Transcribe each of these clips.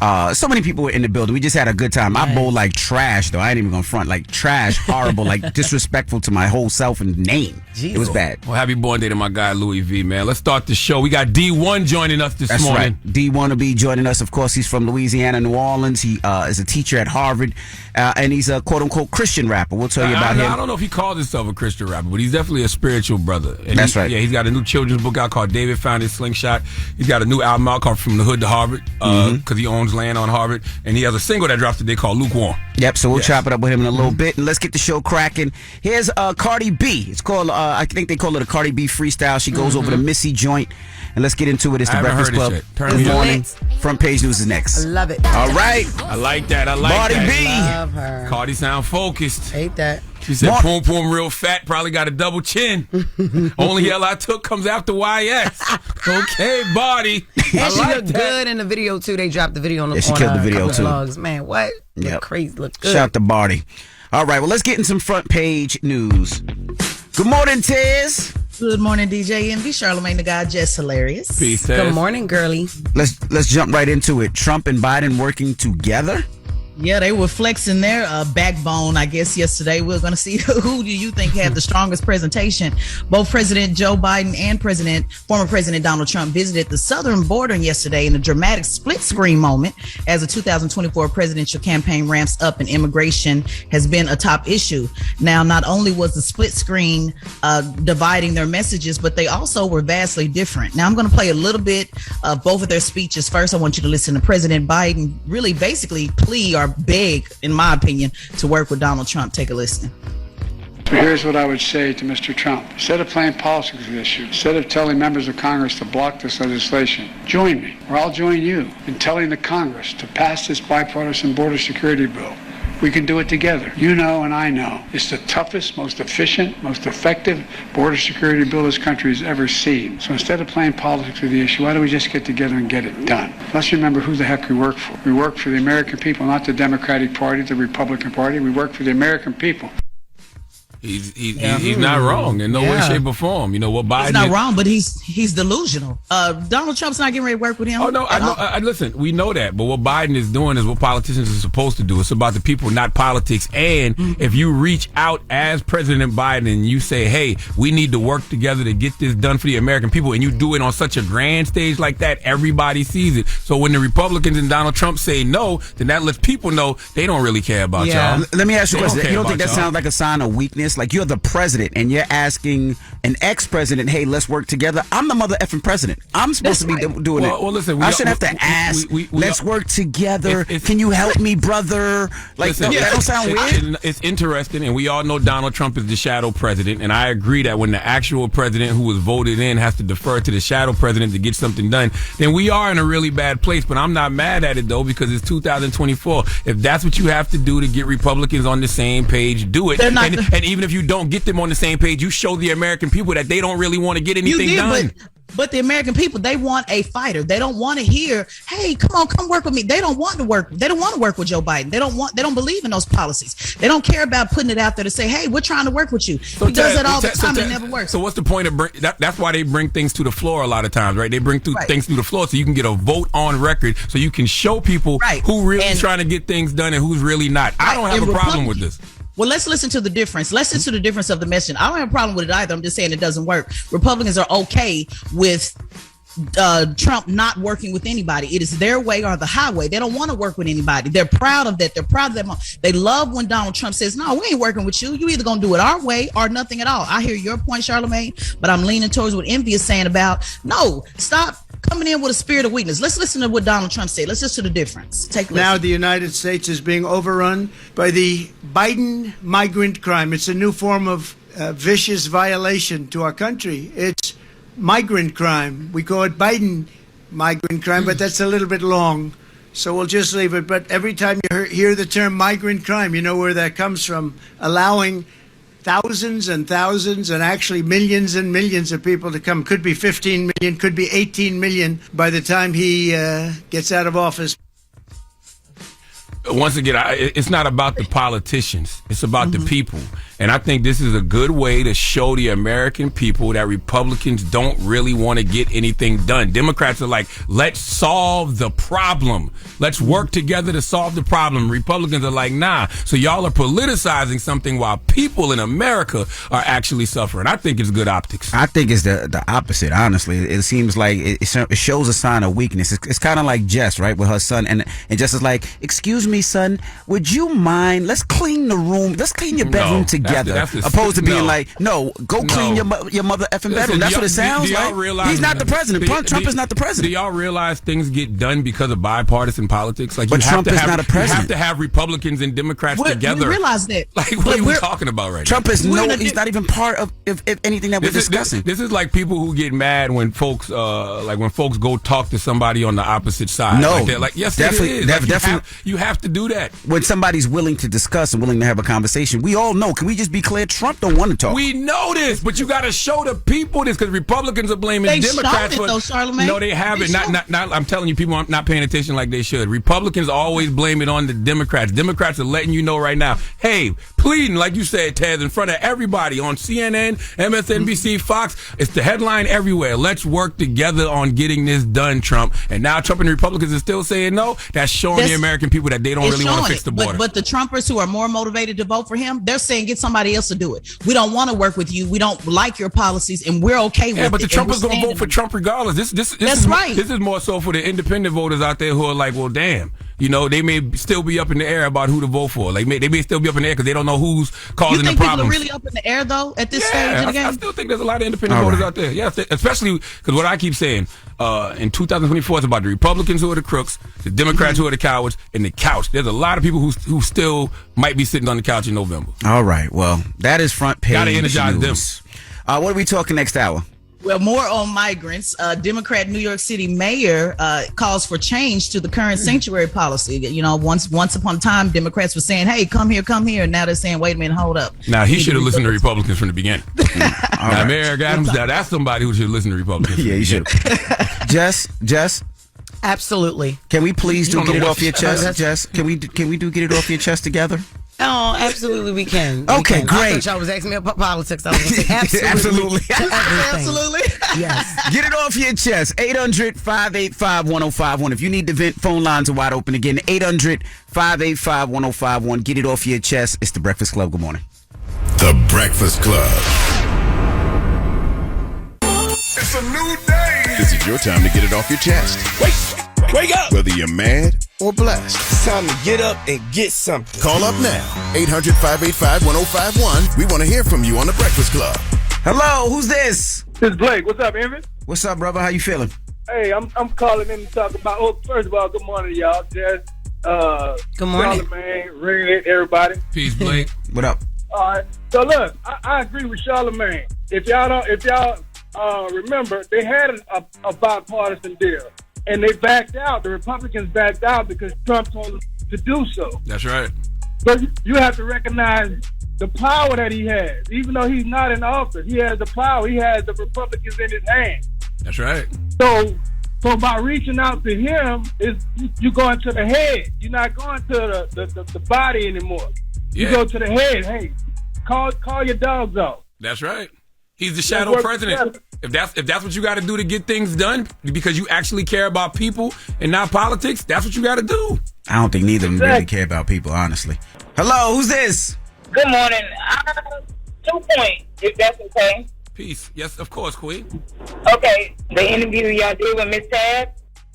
So many people were in the building. We just had a good time. I bowled like trash, though. I ain't even gonna front. Like trash, horrible, like disrespectful to my whole self and name. Jesus. It was bad. Well, happy born day to my guy Louis V, man. Let's start the show. We got Dee-1 joining us this morning. Right. Dee-1 will be joining us. Of course, he's from Louisiana, New Orleans. He is a teacher at Harvard, and he's a quote-unquote Christian rapper. We'll tell you about him. I don't know if he calls himself a Christian rapper, but he's definitely a spiritual brother. And That's right. Yeah, he's got a new children's book out called David Found His Slingshot. He's got a new album out called From the Hood to Harvard, because he owns land on Harvard. And he has a single that dropped today called Lukewarm. Yep, so we'll chop it up with him in a little bit, and let's get the show cracking. Here's Cardi B. It's called, I think they call it a Cardi B freestyle. She goes over the Missy joint, and let's get into it. It's the Breakfast Club. Good morning. Front page news is next. I love it. All right. I like that. Cardi B. Love her. Cardi sound focused. Hate that. She said, "Poom poom real fat, probably got a double chin. Only L I took comes after YS." Okay, body. And she looked good in the video too. They dropped the video on the she killed the video too. Vlogs. Man, what? Yep. Look crazy. Look good. Shout out to Barty. All right, well, let's get in some front page news. Good morning, Tiz. Good morning, DJ Envy. Charlamagne the guy, Jess Hilarious. Peace, Good Tess. morning, girly. Let's jump right into it. Trump and Biden working together. Yeah, they were flexing their backbone, I guess, yesterday. We're going to see who do you think had the strongest presentation. Both President Joe Biden and former President Donald Trump visited the southern border yesterday in a dramatic split screen moment as the 2024 presidential campaign ramps up and immigration has been a top issue. Now, not only was the split screen dividing their messages, but they also were vastly different. Now, I'm going to play a little bit of both of their speeches. First, I want you to listen to President Biden really basically plea or beg, in my opinion, to work with Donald Trump. Take a listen. So here's what I would say to Mr. Trump. Instead of playing politics with this issue, instead of telling members of Congress to block this legislation, join me, or I'll join you, in telling the Congress to pass this bipartisan border security bill. We can do it together. You know and I know. It's the toughest, most efficient, most effective border security bill this country has ever seen. So instead of playing politics with the issue, why don't we just get together and get it done? Let's remember who the heck we work for. We work for the American people, not the Democratic Party, the Republican Party. We work for the American people. He's not wrong in no way, shape, or form. You know what Biden? He's not wrong, but he's delusional. Donald Trump's not getting ready to work with him. Oh no, I know. Listen, we know that, but what Biden is doing is what politicians are supposed to do. It's about the people, not politics. And if you reach out as President Biden and you say, "Hey, we need to work together to get this done for the American people," and you do it on such a grand stage like that, everybody sees it. So when the Republicans and Donald Trump say no, then that lets people know they don't really care about y'all. Let me ask you a question. You don't think that y'all. sounds like a sign of weakness? Like, you're the president and you're asking an ex-president, "Hey, let's work together." I'm the mother effing president. I'm supposed to be doing it. Well, listen, I shouldn't have to ask. Let's work together. Can you help me, brother? Like, listen, that don't sound weird. It's interesting, and we all know Donald Trump is the shadow president, and I agree that when the actual president who was voted in has to defer to the shadow president to get something done, then we are in a really bad place. But I'm not mad at it, though, because it's 2024. If that's what you have to do to get Republicans on the same page, do it. And even if you don't get them on the same page, you show the American people that they don't really want to get anything done. But the American people, they want a fighter. They don't want to hear, "Hey, come work with me." They don't want to work. They don't want to work with Joe Biden. They don't believe in those policies. They don't care about putting it out there to say, "Hey, we're trying to work with you." He does that all the time and it never works. So what's the point of that's why they bring things to the floor a lot of times, right? They bring things through the floor so you can get a vote on record, so you can show people who really trying to get things done and who's really not. I don't have a problem with this. Well, let's listen to the difference. Let's listen to the difference of the messaging. I don't have a problem with it either. I'm just saying it doesn't work. Republicans are okay with Trump not working with anybody. It is their way or the highway. They don't want to work with anybody. They're proud of that. They're proud of that. They love when Donald Trump says, "No, we ain't working with you. You either going to do it our way or nothing at all." I hear your point, Charlamagne, but I'm leaning towards what Envy is saying about, no, stop coming in with a spirit of weakness. Let's listen to what Donald Trump said. Let's listen to the difference. Take a listen. Now the United States is being overrun by the Biden migrant crime. It's a new form of vicious violation to our country. It's migrant crime. We call it Biden migrant crime, but that's a little bit long, so we'll just leave it. But every time you hear the term migrant crime, you know where that comes from. Allowing thousands and thousands and actually millions and millions of people to come. Could be 15 million, could be 18 million by the time he gets out of office. Once again, it's not about the politicians. It's about the people. And I think this is a good way to show the American people that Republicans don't really want to get anything done. Democrats are like, let's solve the problem. Let's work together to solve the problem. Republicans are like, nah. So y'all are politicizing something while people in America are actually suffering. I think it's good optics. I think it's the opposite, honestly. It seems like it shows a sign of weakness. It's kind of like Jess, right, with her son. And Jess is like, excuse me, son, would you mind? Let's clean the room. Let's clean your bedroom together. Opposed to being like, no, go clean your mother effing bedroom. That's what it sounds like. He's not the president. Trump is not the president. Do y'all realize things get done because of bipartisan politics? Like, but Trump is not a president. You have to have Republicans and Democrats together. We realize that. Like, what are we talking about right now? Trump is he's not even part of anything that we're discussing. This is like people who get mad when folks go talk to somebody on the opposite side. No, yes, definitely, it is. You have to do that. When somebody's willing to discuss and willing to have a conversation, we all know. Can we just be clear? Trump don't want to talk. We know this, but you got to show the people this, because Republicans are blaming Democrats for. Though, Charlamagne. No, they haven't. Not. I'm telling you, people are not paying attention like they should. Republicans always blame it on the Democrats. Democrats are letting you know right now. Hey, pleading, like you said, Taz, in front of everybody on CNN, MSNBC, Fox. It's the headline everywhere. Let's work together on getting this done, Trump. And now Trump and the Republicans are still saying no. That's showing the American people that they don't really want to fix the border. But the Trumpers who are more motivated to vote for him, they're saying get somebody else to do it. We don't want to work with you. We don't like your policies, and we're okay with it. Yeah, but the Trumpers going to vote for Trump regardless. That's right. This is more so for the independent voters out there who are like, well, damn. You know, they may still be up in the air about who to vote for. Like, they may still be up in the air because they don't know who's causing the problems. You think people are really up in the air, though, at this stage of the game? I still think there's a lot of independent voters out there. Yeah, especially because what I keep saying, in 2024, it's about the Republicans who are the crooks, the Democrats who are the cowards, and the couch. There's a lot of people who still might be sitting on the couch in November. All right. Well, that is front page. Got to energize news. Them. What are we talking next hour? Well, more on migrants. Democrat New York City mayor calls for change to the current sanctuary policy. You know, once upon a time, Democrats were saying, hey, come here. Now they're saying, wait a minute, hold up. Now, he should have listened to Republicans from the beginning. Now, Mayor Adams, that's somebody who should listen to Republicans. Yeah, he should. Jess? Absolutely. Can we please get it off your chest, Jess? Can we get it off your chest together? Oh, absolutely, we can. Okay, great. I thought y'all was asking me about politics. I was going to say absolutely. Absolutely. Yes. Get it off your chest. 800-585-1051. If you need to vent, phone lines are wide open again. 800-585-1051. Get it off your chest. It's The Breakfast Club. Good morning. The Breakfast Club. It's a new day. This is your time to get it off your chest. Wake up. Whether you're mad or blessed. It's time to get up and get something. Call up now. 800-585-1051. We want to hear from you on The Breakfast Club. Hello, who's this? This is Blake. What's up, Envy? What's up, brother? How you feeling? Hey, I'm calling in to talk about, first of all, good morning to y'all. Jess, good morning. Charlamagne, Red, everybody. Peace, Blake. What up? All right. So look, I agree with Charlamagne. If y'all remember, they had a bipartisan deal. And they backed out. The Republicans backed out because Trump told them to do so. That's right. So you have to recognize the power that he has. Even though he's not in office, he has the power. He has the Republicans in his hands. That's right. So by reaching out to him, you going to the head. You're not going to the body anymore. You go to the head. Hey, call your dogs off. That's right. He's the shadow president. If that's what you got to do to get things done, because you actually care about people and not politics, that's what you got to do. I don't think neither of them really care about people, honestly. Hello, who's this? Good morning. 2 points, if that's okay. Peace. Yes, of course, Queen. Okay, the interview y'all did with Miss Tab.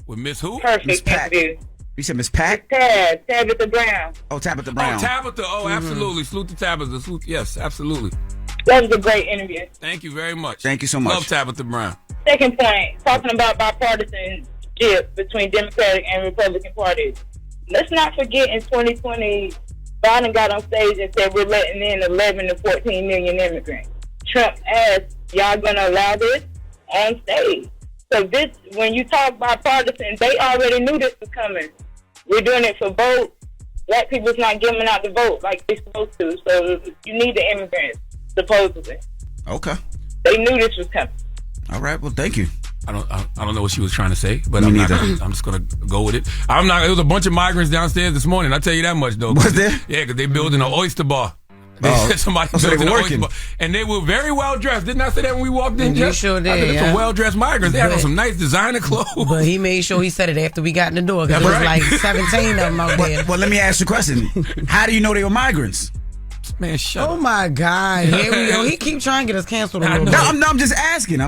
With Miss who? Perfect interview. You said Miss Pat? Tabitha Brown. Oh, Tabitha Brown. Oh, Tabitha. Oh, absolutely. Salute to Tabitha. Yes, absolutely. That was a great interview. Thank you very much. Thank you so much. Love Tabitha Brown. Second point, talking about bipartisanship between Democratic and Republican parties. Let's not forget in 2020, Biden got on stage and said we're letting in 11 to 14 million immigrants. Trump asked, y'all gonna allow this on stage? So this, when you talk bipartisan, they already knew this was coming. We're doing it for vote. Black people's not giving out the vote like they're supposed to. So you need the immigrants. Supposedly. Okay. They knew this was coming. All right. Well, thank you. I don't know what she was trying to say, but I'm just gonna go with it. There was a bunch of migrants downstairs this morning. I'll tell you that much though. Was there? Yeah, because they building an oyster bar. They said somebody so they built were an working. oyster bar. And they were very well dressed. Didn't I say that when we walked in, You Jeff? sure did, I said, yeah. some well-dressed migrants. They had on some nice designer clothes. But he made sure he said it after we got in the door because there was like 17 of them out there. Well, let me ask you a question. How do you know they were migrants? Man, shut Oh up. my God! Here we go. He keep trying to get us canceled. A little bit. No, I'm just asking.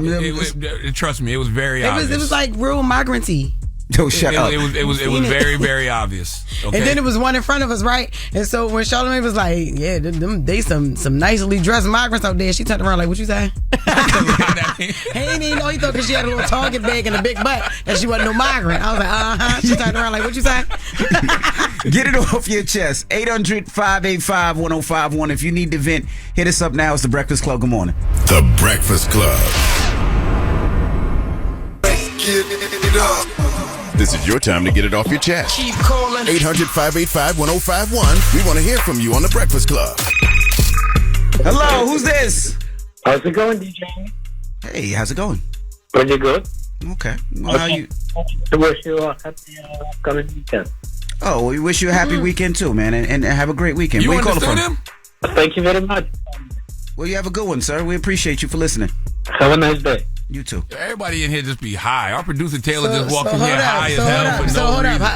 Trust me, it was very obvious. It was like real migranty. Yo, shut up. It was very, very obvious. Okay? And then it was one in front of us, right? And so when Charlamagne was like, "Yeah, they some nicely dressed migrants out there," she turned around like, "What you say?" He didn't even know. He thought because she had a little Target bag and a big butt that she wasn't no migrant. I was like, She turned around like, "What you say?" Get it off your chest. 800-585-1051. If you need to vent, hit us up now. It's The Breakfast Club. Good morning. The Breakfast Club. Get it up. This is your time to get it off your chest. Keep calling. 800-585-1051. We want to hear from you on The Breakfast Club. Hello, who's this? How's it going, DJ? Hey, how's it going? Pretty good. Okay. Well, how you? I wish you a happy upcoming weekend. Oh, we wish you a happy weekend too, man, and have a great weekend. You Where you calling understood from? him? Thank you very much. Well, you have a good one, sir. We appreciate you for listening. Have a nice day. You too. Everybody in here just be high. Our producer Taylor just walked in hold here up, high as hell for no hold reason. up.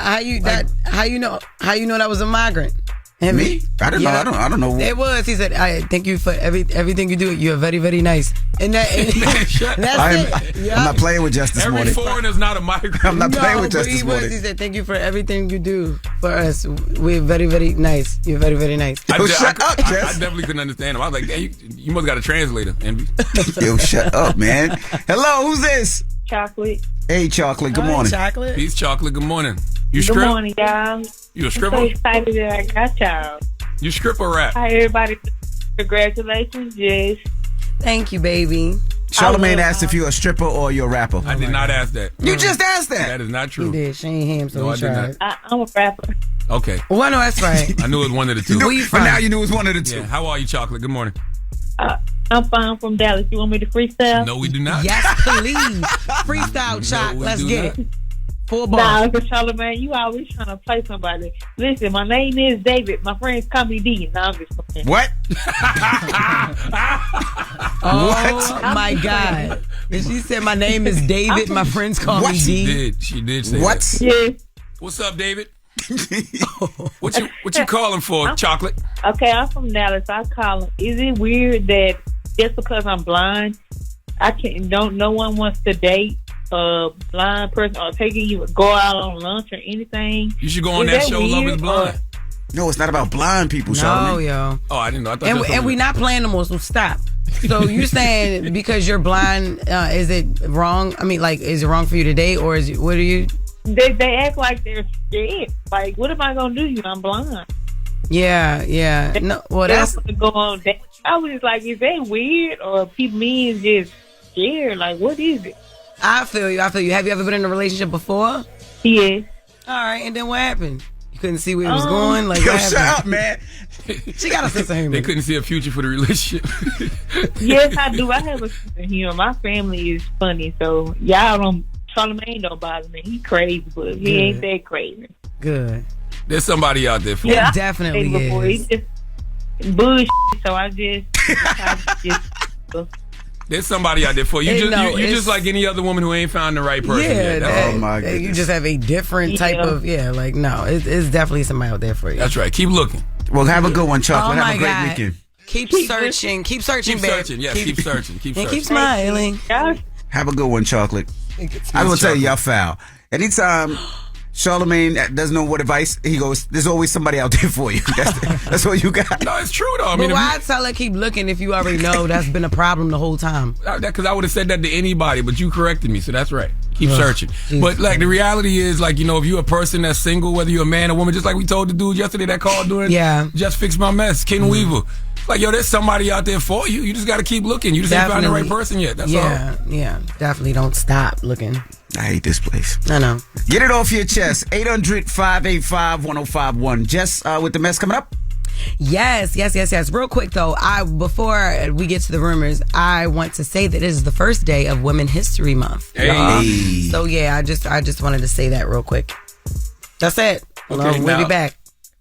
How you know that was a migrant? And Me? I don't know. I don't know. It was. He said, "I thank you for everything you do. You're very, very nice." And that's it. I'm not playing with Jess this Every morning. foreigner's not a migrant. I'm not playing with Jess but this morning. He said, "Thank you for everything you do for us. We're very, very nice. You're very, very nice." I shut up, I Jess. definitely couldn't understand him. I was like, "Damn, you must got a translator, Envy." Yo, shut up, man. Hello, who's this? Chocolate. Hey, Chocolate. Good morning. Chocolate. Peace, Chocolate. Good morning. You Good strip? morning, y'all. You a I'm stripper? so excited that I got y'all. You strip or rap? Hi, everybody. Congratulations, Jess. Thank you, baby. Charlamagne asked if you're a stripper or you're a rapper. I did not ask that. You just asked that. That is not He true. did. She ain't him, so No, I he did tried. I'm a rapper. Okay. Well, no, that's right. I knew it was one of the two. Where you But from? now you knew it was one of the two. Yeah. How are you, Chocolate? Good morning. I'm fine from Dallas. You want me to freestyle? No, we do not. Yes, please. Freestyle, Choc. we Let's do get not. it. Full Nah, ball. because Charlamagne, you always trying to play somebody. Listen, my name is David. My friends call me D. No, I'm just playing. What? Oh my God. And she said, "My name is David. My friends call me She D." did. She did say What? that. Yeah. What's up, David? What you calling for, Chocolate? Okay, I'm from Dallas. I call him. Is it weird that just because I'm blind, no one wants to date a blind person or go out on lunch or anything? You should go on that show, Love is Blind. No, it's not about blind people, No, Charlamagne. yo. Oh, I didn't know. I thought And we not playing no more, so stop. So you saying because you're blind, is it wrong? I mean, like, is it wrong for you to date, or is it, what are you? They act like they're scared. Like, what am I gonna do? I'm blind. Yeah. No, well, that's to go on. I was like, is that weird or people is just scared? Like, what is it? I feel you. Have you ever been in a relationship before? Yeah. All right, and then what happened? You couldn't see where it was going. Like, Yo, what shut happened? up, man. She got a sense of humor. They couldn't see a future for the relationship. Yes, I do. I have a sense of humor. My family is funny, so y'all don't. Charlamagne don't bother me. He crazy, but he ain't that crazy. Good. There's somebody out there for Yeah, you. definitely Before. is. He's just bullshit. So I just. There's somebody out there for you. You just like any other woman who ain't found the right person yet. Yeah, Oh, my you goodness. just have a different type of like no, it's definitely somebody out there for you. That's right. Keep looking. Well, have a good one, Chocolate. Oh, have a my great God. weekend. Keep searching, Keep babe. searching. Yes, keep searching. Keep And searching. keep smiling. Have a good one, Chocolate. I will tell you, y'all foul. Anytime Charlamagne doesn't know what advice, he goes, there's always somebody out there for you. That's what you got. No, it's true, though. I But mean, why tell her keep looking if you already know that's been a problem the whole time? because I would have said that to anybody, but you corrected me, so that's right. Keep searching. But like the reality is, like, if you're a person that's single, whether you're a man or woman, just like we told the dude yesterday that called during Just Fix My Mess, Ken Weaver. Like, yo, there's somebody out there for you. You just got to keep looking. You just ain't found the right person yet. That's all. Yeah. Definitely don't stop looking. I hate this place. I know. Get it off your chest. 800-585-1051. Jess with the mess coming up. Yes. Real quick though, before we get to the rumors, I want to say that it is the first day of Women's History Month. Hey. So yeah, I just wanted to say that real quick. That's it. Okay, We'll be back.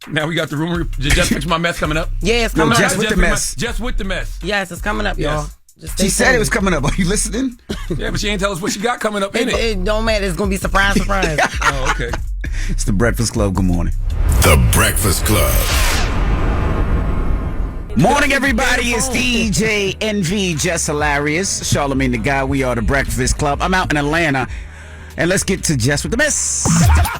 Now we got the rumor. Just With My Mess coming up. Yeah, it's coming up. Jess With The Mess. Just With The Mess. Yes, it's coming up, y'all. Just she said it was coming up. Are you listening? Yeah, but she ain't tell us what she got coming up in it. It don't matter. It's going to be surprise. Oh, okay. It's the Breakfast Club. Good morning. The Breakfast Club. Morning, everybody. It's DJ NV, Jess Hilarious, Charlamagne the Guy. We are the Breakfast Club. I'm out in Atlanta, and let's get to Jess With The Mess.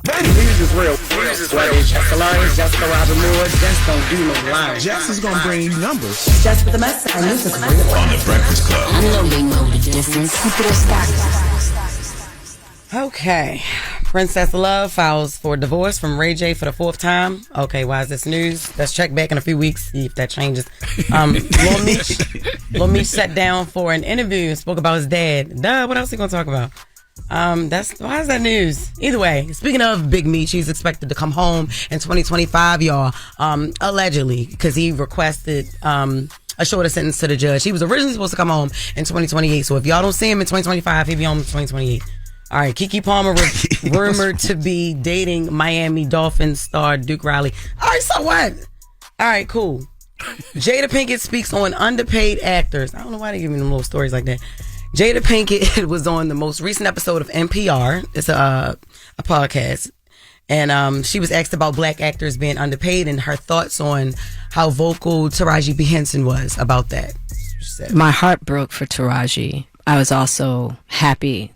News is real. Jess Hilarious, Jessica Robin Moore. Jess don't do no lying. Jess is gonna bring you numbers. Jess With The Mess, and this is real. On the Breakfast Club. I know they know the difference. Keep it a stack. Okay. Princess Love files for divorce from Ray J for the 4th time. Okay, why is this news? Let's check back in a few weeks, see if that changes. Lil Meech sat down for an interview and spoke about his dad. What else are you going to talk about? Why is that news? Either way, speaking of Big Meech, he's expected to come home in 2025, y'all. Allegedly, because he requested a shorter sentence to the judge. He was originally supposed to come home in 2028. So if y'all don't see him in 2025, he'll be home in 2028. All right, Keke Palmer rumored to be dating Miami Dolphins star Duke Riley. All right, so what? All right, cool. Jada Pinkett speaks on underpaid actors. I don't know why they give me them little stories like that. Jada Pinkett was on the most recent episode of NPR. It's a podcast. And she was asked about black actors being underpaid and her thoughts on how vocal Taraji P. Henson was about that. My heart broke for Taraji. I was also happy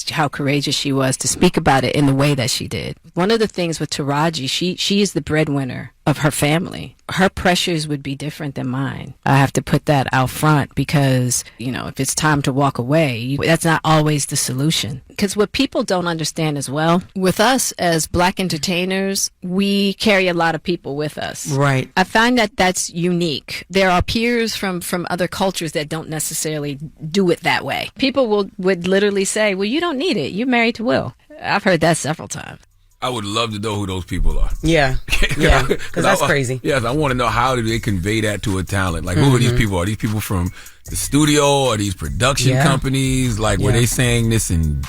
how courageous she was to speak about it in the way that she did. One of the things with Taraji, she is the breadwinner of her family. Her pressures would be different than mine. I have to put that out front because, if it's time to walk away, that's not always the solution. Because what people don't understand as well, with us as black entertainers, we carry a lot of people with us. Right. I find that that's unique. There are peers from other cultures that don't necessarily do it that way. People would literally say, well, you don't need it. You're married to Will. I've heard that several times. I would love to know who those people are. Yeah. Yeah. Because that's crazy. Yes, I want to know how do they convey that to a talent? Like, who are these people? Are these people from the studio? Are these production companies? Like, were they saying this in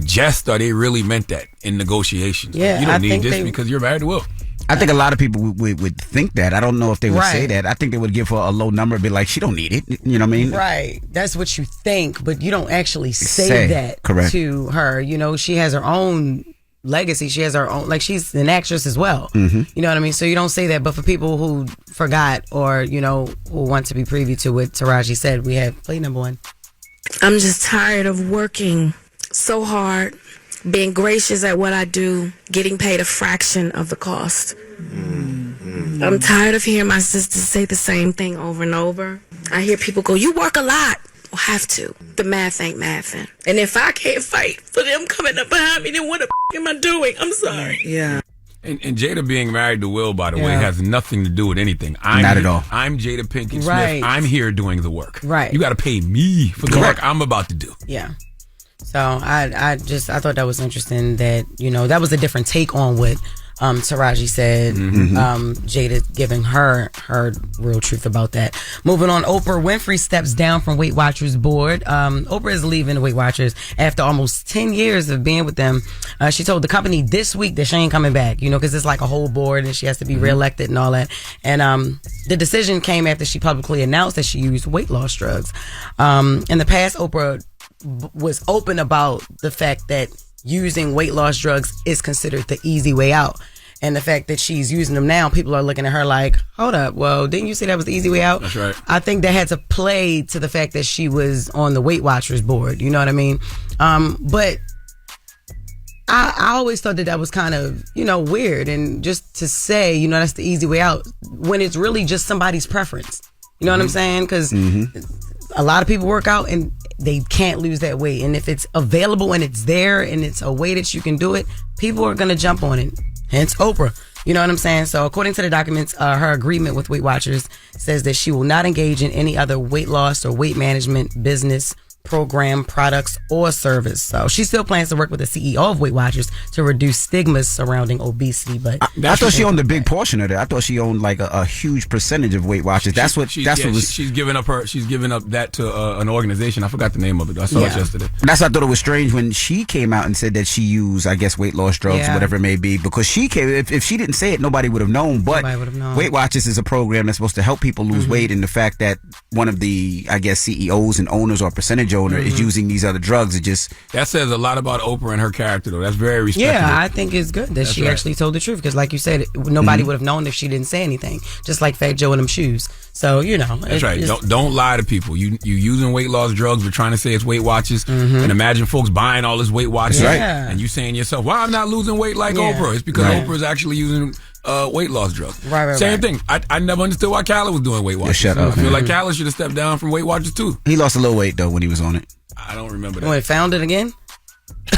jest? Or they really meant that in negotiations? Yeah, like, you don't need this because you're married to Will. I think a lot of people would think that. I don't know if they would say that. I think they would give her a low number and be like, she don't need it. You know what I mean? Right. That's what you think, but you don't actually say that to her. She has her own legacy. She has her own, like, she's an actress as well. You know what I mean? So you don't say that, but for people who forgot or, who want to be privy to what Taraji said, we have play number 1. I'm just tired of working so hard, being gracious at what I do, getting paid a fraction of the cost. I'm tired of hearing my sisters say the same thing over and over. I hear people go, you work a lot. Well, have to. The math ain't mathing. And if I can't fight for them coming up behind me, then what the am I doing? I'm sorry. Yeah. And Jada being married to Will, by the way, has nothing to do with anything. Not at all. I'm Jada Pinkett Smith. I'm here doing the work. Right. You got to pay me for the work I'm about to do. Yeah. So I thought that was interesting that, that was a different take on what Taraji said. Jada giving her real truth about that. Moving on, Oprah Winfrey steps down from Weight Watchers board. Oprah is leaving the Weight Watchers after almost 10 years of being with them. She told the company this week that she ain't coming back, because it's like a whole board and she has to be reelected and all that. And the decision came after she publicly announced that she used weight loss drugs. In the past, Oprah was open about the fact that using weight loss drugs is considered the easy way out. And the fact that she's using them now, people are looking at her like, hold up, well, didn't you say that was the easy way out? That's right. I think that had to play to the fact that she was on the Weight Watchers board, you know what I mean? But I always thought that was kind of, weird. And just to say, that's the easy way out when it's really just somebody's preference. You know what I'm saying? Because a lot of people work out and they can't lose that weight. And if it's available and it's there and it's a way that you can do it, people are going to jump on it. Hence Oprah. You know what I'm saying? So according to the documents, her agreement with Weight Watchers says that she will not engage in any other weight loss or weight management business program, products, or service. So she still plans to work with the CEO of Weight Watchers to reduce stigmas surrounding obesity. But I thought she owned a big portion of it. I thought she owned like a huge percentage of Weight Watchers. She's giving up that to an organization. I forgot the name of it. I saw it yesterday. That's why I thought it was strange when she came out and said that she used, I guess, weight loss drugs or whatever it may be. Because she came, if she didn't say it, nobody would have known. But Weight Watchers is a program that's supposed to help people lose weight, and the fact that one of the, I guess, CEOs and owners or percentage owner is using these other drugs, that says a lot about Oprah and her character, though. That's very respectable. Yeah, I think it's good that she actually told the truth, because like you said, nobody would have known if she didn't say anything. Just like Fat Joe and them shoes. So that's right. Don't lie to people. You using weight loss drugs. We're trying to say it's Weight Watchers, and imagine folks buying all this Weight Watchers, and you saying to yourself, "Well, I'm not losing weight like Oprah." It's because Oprah's actually using weight loss drugs. Same thing. I never understood why Khaled was doing Weight Watchers. Shut up. I feel like Khaled should have stepped down from Weight Watchers too. He lost a little weight though when he was on it. I don't remember that. When it found it again?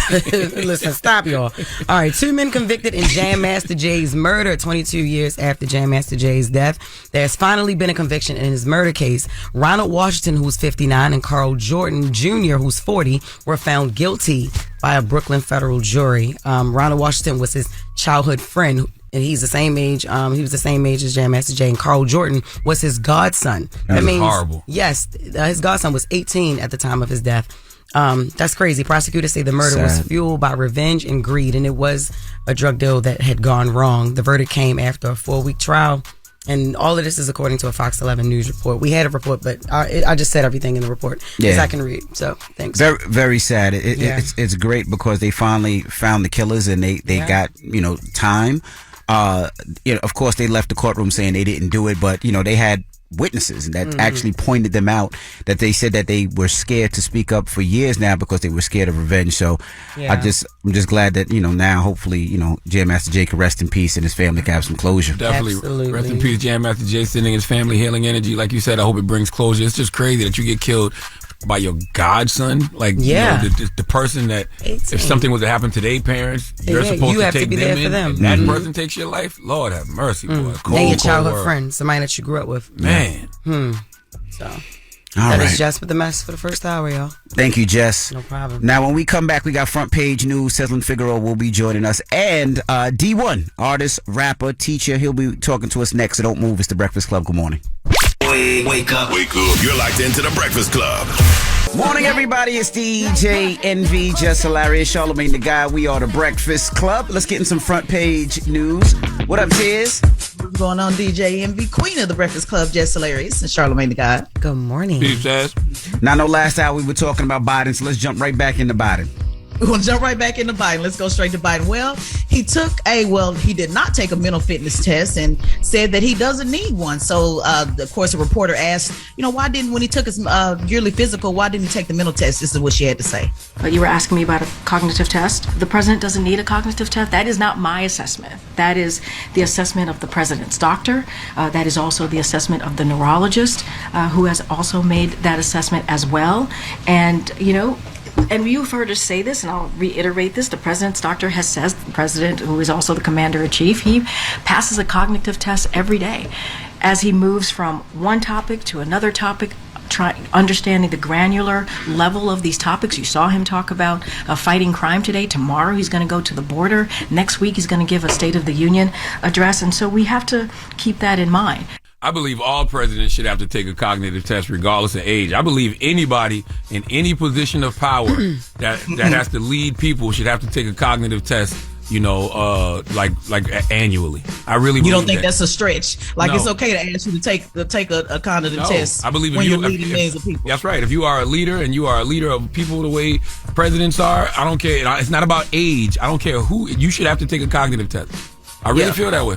Listen, stop, y'all. All right, 2 men convicted in Jam Master Jay's murder 22 years after Jam Master Jay's death. There's finally been a conviction in his murder case. Ronald Washington, who's 59, and Carl Jordan Jr., who's 40, were found guilty by a Brooklyn federal jury. Ronald Washington was his childhood friend, and he's the same age. He was the same age as Jam Master Jay, and Carl Jordan was his godson. That means horrible. Yes, his godson was 18 at the time of his death. That's crazy. Prosecutors say the murder was fueled by revenge and greed, and it was a drug deal that had gone wrong. The verdict came after a 4-week trial, and all of this is according to a Fox 11 News report. We had a report, but I just said everything in the report because I can read. So thanks. Very, very sad. It's great because they finally found the killers, and they got time. Of course, they left the courtroom saying they didn't do it, but they had witnesses that actually pointed them out, that they said that they were scared to speak up for years now because they were scared of revenge. So I'm just glad that now hopefully Jam Master Jay can rest in peace and his family can have some closure. Definitely. Absolutely. Rest in peace, Jam Master Jay, sending his family healing energy. Like you said, I hope it brings closure. It's just crazy that you get killed by your godson, like the person that 18. If something was to happen to their parents, you're supposed to take them in. And that person takes your life. Lord have mercy, boy. And your childhood friend, somebody that you grew up with, man. So that is Jess with the mess for the first hour, y'all. Thank you, Jess. No problem. Now, when we come back, we got front page news. Cezlin Figueroa will be joining us, and Dee-1, artist, rapper, teacher. He'll be talking to us next. So don't move. It's the Breakfast Club. Good morning. Wake up. You're locked into the Breakfast Club. Morning, everybody. It's DJ Envy, Jess Hilarious, Charlamagne the Guy. We are the Breakfast Club. Let's get in some front page news. What up, Tiz? What's going on, DJ Envy, queen of the Breakfast Club, Jess Hilarious, and Charlamagne the Guy. Good morning. Peace, Jess. Now, I know last hour we were talking about Biden, so let's jump right back into Biden. We're going to jump right back into Biden. Let's go straight to Biden. Well, he did not take a mental fitness test and said that he doesn't need one. So, of course, a reporter asked, when he took his yearly physical, why didn't he take the mental test? This is what she had to say. You were asking me about a cognitive test. The president doesn't need a cognitive test. That is not my assessment. That is the assessment of the president's doctor. That is also the assessment of the neurologist, who has also made that assessment as well. And, and you've heard us say this, and I'll reiterate this, the president's doctor has said, the president, who is also the commander-in-chief, he passes a cognitive test every day as he moves from one topic to another topic, understanding the granular level of these topics. You saw him talk about fighting crime today. Tomorrow he's going to go to the border. Next week he's going to give a State of the Union address, and so we have to keep that in mind. I believe all presidents should have to take a cognitive test regardless of age. I believe anybody in any position of power that has to lead people should have to take a cognitive test, like annually. I really believe you don't think that's a stretch? Like, no. It's okay to ask you to take a cognitive test. I believe when you're leading millions of people. That's right. If you are a leader and you are a leader of people the way presidents are, I don't care. It's not about age. I don't care who. You should have to take a cognitive test. I really feel that way.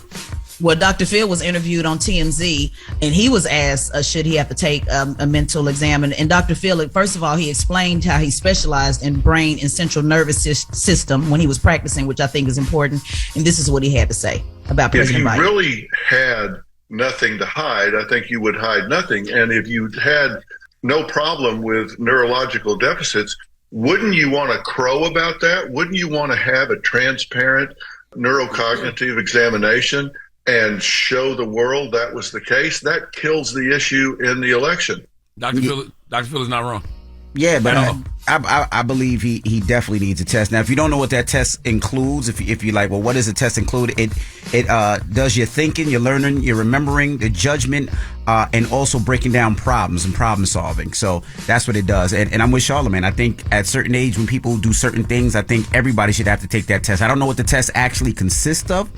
Well, Dr. Phil was interviewed on TMZ, and he was asked, should he have to take a mental exam? And Dr. Phil, first of all, he explained how he specialized in brain and central nervous system when he was practicing, which I think is important. And this is what he had to say about President Biden. If you really had nothing to hide, I think you would hide nothing. And if you had no problem with neurological deficits, wouldn't you want to crow about that? Wouldn't you want to have a transparent neurocognitive examination and show the world that was the case? That kills the issue in the election. Dr. Phil is not wrong. Yeah, but I believe he definitely needs a test. Now, if you don't know what that test includes, if you're like, well, what does a test include? It does your thinking, your learning, your remembering, the judgment, and also breaking down problems and problem solving. So that's what it does. And I'm with Charlamagne. I think at certain age, when people do certain things, I think everybody should have to take that test. I don't know what the test actually consists of,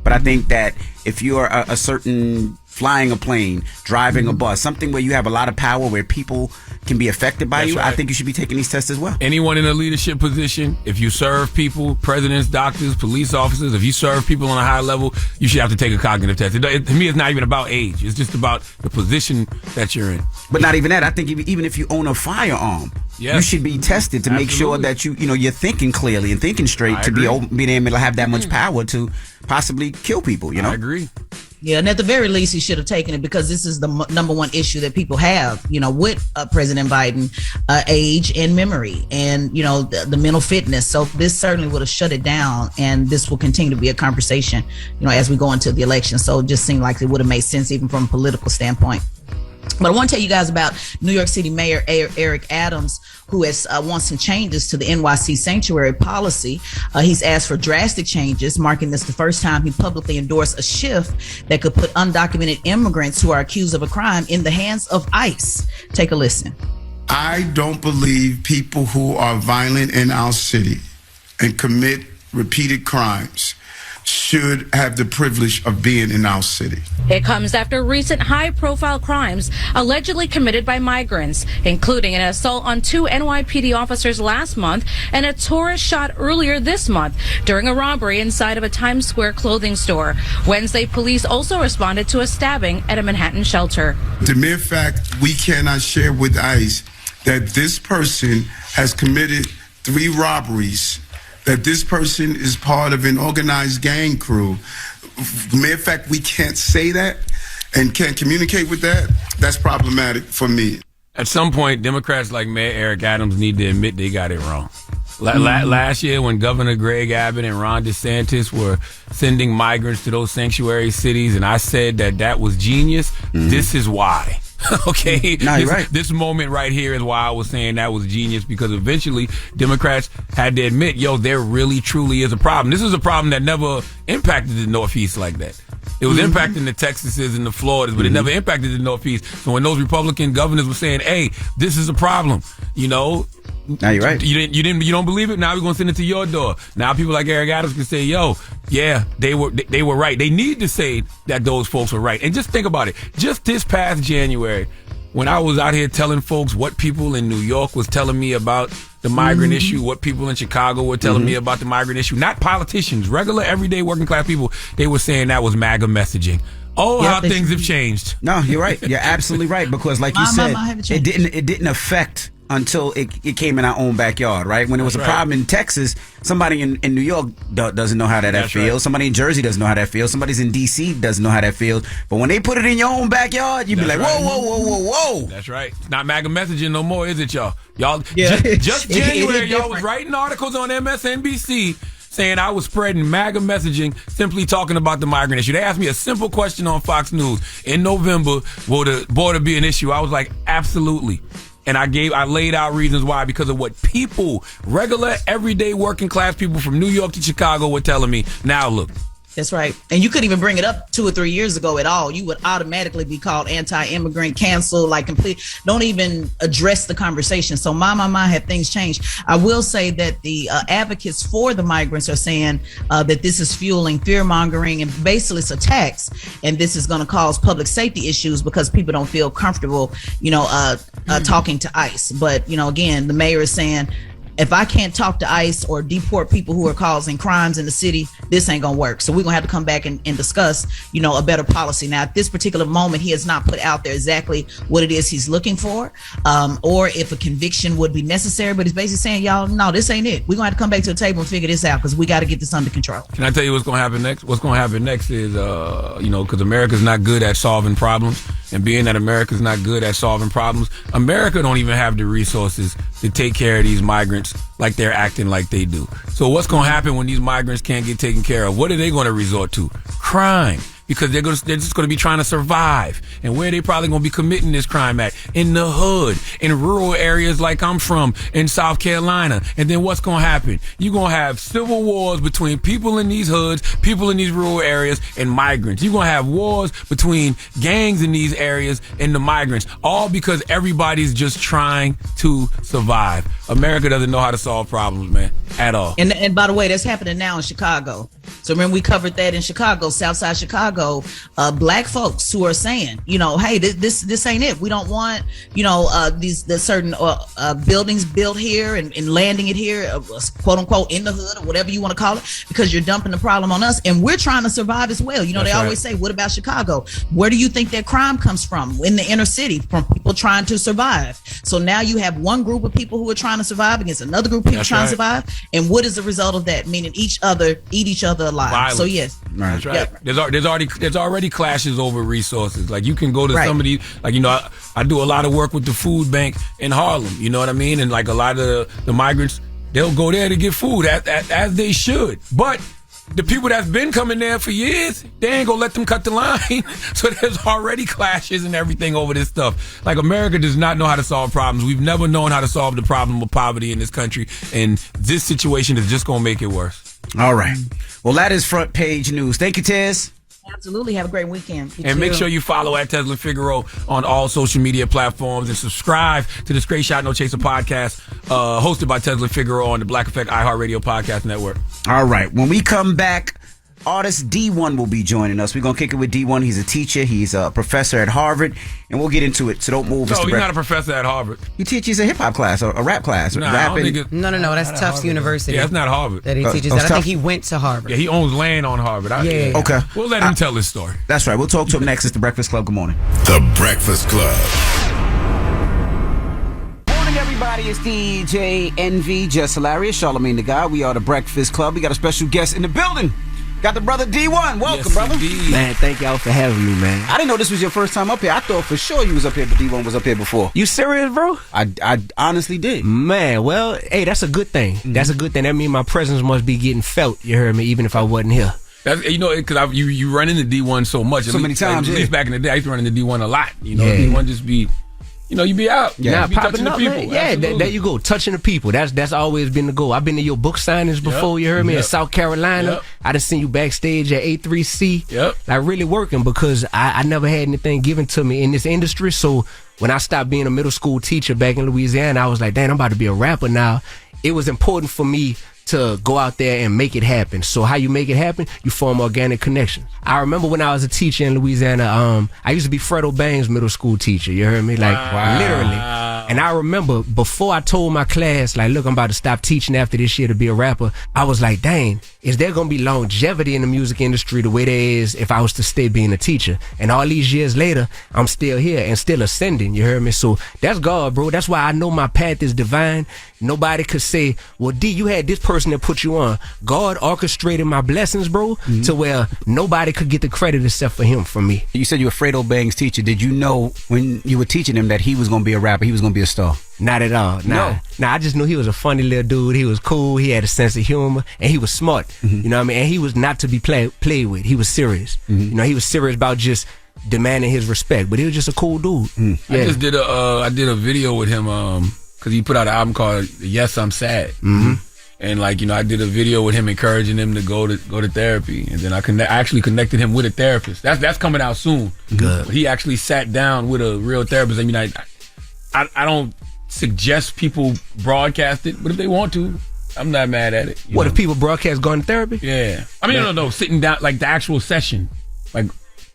but I think that if you're a certain flying a plane, driving a bus, something where you have a lot of power, where people can be affected by you, right. I think you should be taking these tests as well. Anyone in a leadership position, if you serve people, presidents, doctors, police officers, if you serve people on a high level, you should have to take a cognitive test. To me, it's not even about age. It's just about the position that you're in. But not even that. I think even if you own a firearm, you should be tested to make sure that you're thinking clearly and thinking straight being able to have that much power to possibly kill people. I agree. Yeah, and at the very least, he should have taken it, because this is the number one issue that people have, with President Biden, age and memory and, the mental fitness. So this certainly would have shut it down, and this will continue to be a conversation, as we go into the election. So it just seemed like it would have made sense even from a political standpoint. But I want to tell you guys about New York City Mayor Eric Adams, who has wants some changes to the NYC sanctuary policy. He's asked for drastic changes, marking this the first time he publicly endorsed a shift that could put undocumented immigrants who are accused of a crime in the hands of ICE. Take a listen. I don't believe people who are violent in our city and commit repeated crimes should have the privilege of being in our city. It comes after recent high-profile crimes allegedly committed by migrants, including an assault on 2 NYPD officers last month and a tourist shot earlier this month during a robbery inside of a Times Square clothing store. Wednesday, police also responded to a stabbing at a Manhattan shelter. The mere fact we cannot share with ICE that this person has committed 3 robberies, that this person is part of an organized gang crew. Matter of fact, we can't say that and can't communicate with that. That's problematic for me. At some point, Democrats like Mayor Eric Adams need to admit they got it wrong. Last year, when Governor Greg Abbott and Ron DeSantis were sending migrants to those sanctuary cities, and I said that was genius, this is why. Okay, no, you're right. This moment right here is why I was saying that was genius, because eventually Democrats had to admit, there really truly is a problem. This is a problem that never impacted the Northeast like that. It was impacting the Texases and the Floridas, but it never impacted the Northeast. So when those Republican governors were saying, "Hey, this is a problem," now you're right. You don't believe it? Now we're gonna send it to your door. Now people like Eric Adams can say, they were right. They need to say that those folks were right. And just think about it. Just this past January, when I was out here telling folks what people in New York was telling me about the migrant issue, what people in Chicago were telling me about the migrant issue, not politicians, regular everyday working class people, they were saying that was MAGA messaging. How things have changed. No, you're right. You're absolutely right, because like you said, it didn't affect until it came in our own backyard, right? When it was a problem in Texas, somebody in New York doesn't know how that feels. Right. Somebody in Jersey doesn't know how that feels. Somebody's in D.C. doesn't know how that feels. But when they put it in your own backyard, you'd be like, whoa. That's right. It's not MAGA messaging no more, is it, y'all? Just January, y'all was writing articles on MSNBC saying I was spreading MAGA messaging, simply talking about the migrant issue. They asked me a simple question on Fox News in November, will the border be an issue? I was like, absolutely. And I laid out reasons why, because of what people, regular, everyday working class people from New York to Chicago were telling me. Now look. That's right. And you couldn't even bring it up 2 or 3 years ago at all. You would automatically be called anti-immigrant, canceled, don't even address the conversation. So my, have things changed? I will say that the advocates for the migrants are saying that this is fueling fear-mongering, and basically it's a tax, and this is going to cause public safety issues because people don't feel comfortable, talking to ICE. But, again, the mayor is saying, if I can't talk to ICE or deport people who are causing crimes in the city, this ain't gonna work. So we're gonna have to come back and discuss, a better policy. Now, at this particular moment, he has not put out there exactly what it is he's looking for, or if a conviction would be necessary. But he's basically saying, y'all, no, this ain't it. We're gonna have to come back to the table and figure this out, because we got to get this under control. Can I tell you what's gonna happen next? What's gonna happen next is, because America's not good at solving problems, and being that America's not good at solving problems, America don't even have the resources to take care of these migrants like they're acting like they do. So what's going to happen when these migrants can't get taken care of? What are they going to resort to? Crime. because they're just going to be trying to survive. And where they probably going to be committing this crime at? In the hood, in rural areas like I'm from, in South Carolina. And then what's going to happen? You're going to have civil wars between people in these hoods, people in these rural areas, and migrants. You're going to have wars between gangs in these areas and the migrants, all because everybody's just trying to survive. America doesn't know how to solve problems, man, at all. And by the way, that's happening now in Chicago. So remember, we covered that in Chicago, Southside Chicago. Black folks who are saying, hey, this ain't it. We don't want, these certain buildings built here and landing it here, quote unquote, in the hood or whatever you want to call it, because you're dumping the problem on us, and we're trying to survive as well. They always say, what about Chicago? Where do you think that crime comes from? In the inner city, from people trying to survive. So now you have one group of people who are trying to survive against another group of people trying to survive, and what is the result of that? Meaning eat each other alive. Violence. So yes, that's right. Yep. There's already clashes over resources. Like you can go to some of these, like I do a lot of work with the food bank in Harlem. You know what I mean? And like a lot of the migrants, they'll go there to get food as they should. But the people that's been coming there for years, they ain't gonna let them cut the line. So there's already clashes and everything over this stuff. Like, America does not know how to solve problems. We've never known how to solve the problem of poverty in this country, and this situation is just gonna make it worse. All right. Well, that is front page news. Thank you, Tez. Absolutely. Have a great weekend. And make sure you follow at Tesla Figaro on all social media platforms, and subscribe to the Straight Shot No Chaser podcast, hosted by Tesla Figaro on the Black Effect iHeartRadio podcast network. All right. When we come back, artist Dee-1 will be joining us. We're going to kick it with Dee-1. He's a teacher. He's a professor at Harvard, and we'll get into it. So don't move. No, he's not a professor at Harvard. He teaches a hip-hop class or a rap class. No, that's Tufts University. Yeah, it's not Harvard. That he teaches that. I think he went to Harvard. Yeah, he owns land on Harvard. Yeah. Okay. We'll let him tell his story. That's right. We'll talk to him next. It's The Breakfast Club. Good morning. The Breakfast Club. Everybody, it's DJ Envy, Jess Hilarious, Charlamagne the Guy. We are The Breakfast Club. We got a special guest in the building. Got the brother Dee-1. Welcome, brother. Indeed. Man, thank y'all for having me, man. I didn't know this was your first time up here. I thought for sure you was up here, but Dee-1 was up here before. You serious, bro? I honestly did. Man, well, hey, that's a good thing. Mm-hmm. That's a good thing. That means my presence must be getting felt, you heard me, even if I wasn't here. That's, because you run into Dee-1 so much. So many times, At least back in the day, I used to run into Dee-1 a lot. Dee-1 just be... you be out. Yeah, be touching the people. Man. Yeah, there you go. Touching the people. That's always been the goal. I've been to your book signings before, you heard me, in South Carolina. I done seen you backstage at A3C. Yep. Like, really working, because I never had anything given to me in this industry. So when I stopped being a middle school teacher back in Louisiana, I was like, damn, I'm about to be a rapper now. It was important for me to go out there and make it happen. So how you make it happen? You form organic connections. I remember when I was a teacher in Louisiana, I used to be Fredo Bang's middle school teacher. You heard me? Like, literally. And I remember before I told my class, like, look, I'm about to stop teaching after this year to be a rapper, I was like, dang, is there going to be longevity in the music industry the way there is if I was to stay being a teacher? And all these years later, I'm still here and still ascending. You heard me? So that's God, bro. That's why I know my path is divine. Nobody could say, well, D, you had this person that put you on. God orchestrated my blessings, bro, to where nobody could get the credit except for him from me. You said you were Fredo Bang's teacher. Did you know when you were teaching him that he was going to be a rapper, he was going to be a star? Not at all. Nah, I just knew he was a funny little dude. He was cool. He had a sense of humor, and he was smart. You know what I mean? And he was not to be played with. He was serious. You know, he was serious about just demanding his respect. But he was just a cool dude. Yeah. I just did a video with him because he put out an album called Yes, I'm Sad. And I did a video with him encouraging him to go to therapy, and then I actually connected him with a therapist. That's coming out soon. Good. He actually sat down with a real therapist. I mean, I don't suggest people broadcast it, but if they want to, I'm not mad at it. If people broadcast going to therapy? Yeah. I mean, no, sitting down, like the actual session. Like,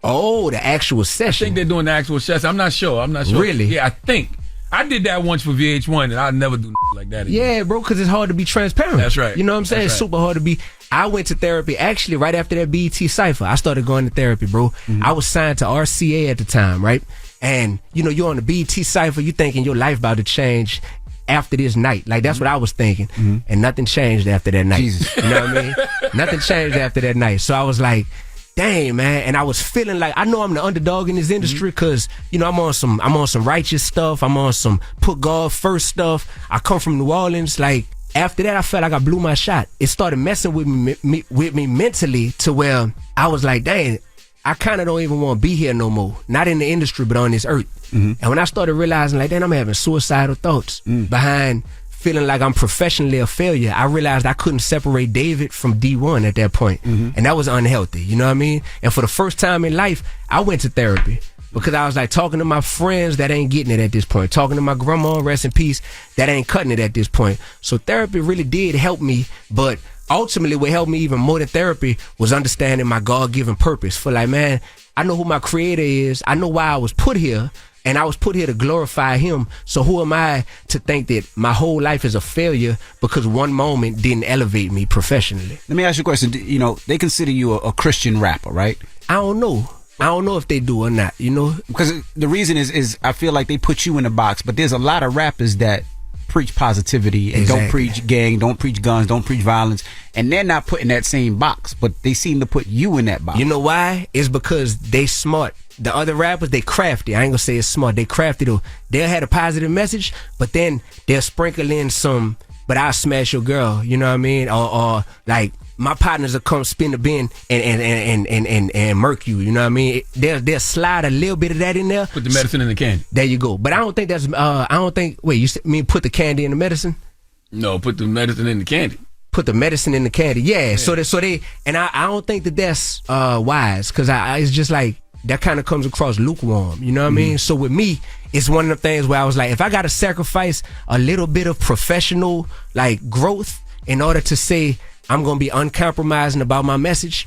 the actual session. I think they're doing the actual session. I'm not sure. Really? Yeah, I think. I did that once for VH1, and I'll never do like that again. Yeah, bro, because it's hard to be transparent. That's right. You know what I'm saying? It's super hard to be. I went to therapy actually right after that BET Cypher. I started going to therapy, bro. I was signed to RCA at the time, right? And, you're on the BET Cypher, you thinking your life about to change after this night. Like, that's what I was thinking. And nothing changed after that night. Jesus. You know what I mean? Nothing changed after that night. So I was like, dang, man. And I was feeling like, I know I'm the underdog in this industry because, I'm on some righteous stuff. I'm on some put God first stuff. I come from New Orleans. Like, after that, I felt like I blew my shot. It started messing with me mentally to where I was like, dang, I kind of don't even want to be here no more. Not in the industry, but on this earth. And when I started realizing like, then I'm having suicidal thoughts behind feeling like I'm professionally a failure, I realized I couldn't separate David from Dee-1 at that point. And that was unhealthy, you know what I mean? And for the first time in life, I went to therapy. Because I was like talking to my friends that ain't getting it at this point. Talking to my grandma, rest in peace, that ain't cutting it at this point. So therapy really did help me, but ultimately what helped me even more than therapy was understanding my God-given purpose. For like, man, I know who my creator is. I know why I was put here, and I was put here to glorify him. So who am I to think that my whole life is a failure because one moment didn't elevate me professionally? Let me ask you a question. You know, they consider you a Christian rapper, right? I don't know. I don't know if they do or not, you know? Because the reason is I feel like they put you in a box, but there's a lot of rappers that preach positivity and don't preach gang, don't preach guns, don't preach violence, and they're not put in that same box, but they seem to put you in that box. You know why? It's because they smart. The other rappers, they crafty. I ain't gonna say it's smart. They crafty though. They'll have a positive message, but then they'll sprinkle in some, but I'll smash your girl, you know what I mean? Or like, my partners will come spin the bin and murk you. You know what I mean? They'll slide a little bit of that in there. Put the medicine in the candy. There you go. But I don't think that's. I don't think. Wait, you mean put the candy in the medicine? No, put the medicine in the candy. Put the medicine in the candy. Yeah. So they and I don't think that's wise, because it's just like that kind of comes across lukewarm. You know what I mean? So with me, it's one of the things where I was like, if I got to sacrifice a little bit of professional like growth in order to say I'm going to be uncompromising about my message,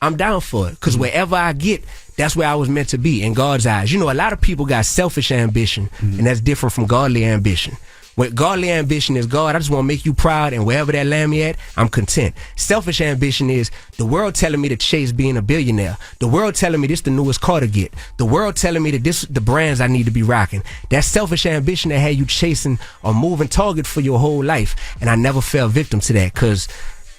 I'm down for it. Because wherever I get, that's where I was meant to be in God's eyes. You know, a lot of people got selfish ambition, and that's different from godly ambition. When godly ambition is, God, I just want to make you proud, and wherever that land me at, I'm content. Selfish ambition is the world telling me to chase being a billionaire. The world telling me this the newest car to get. The world telling me that this the brands I need to be rocking. That selfish ambition that had you chasing a moving target for your whole life. And I never fell victim to that, because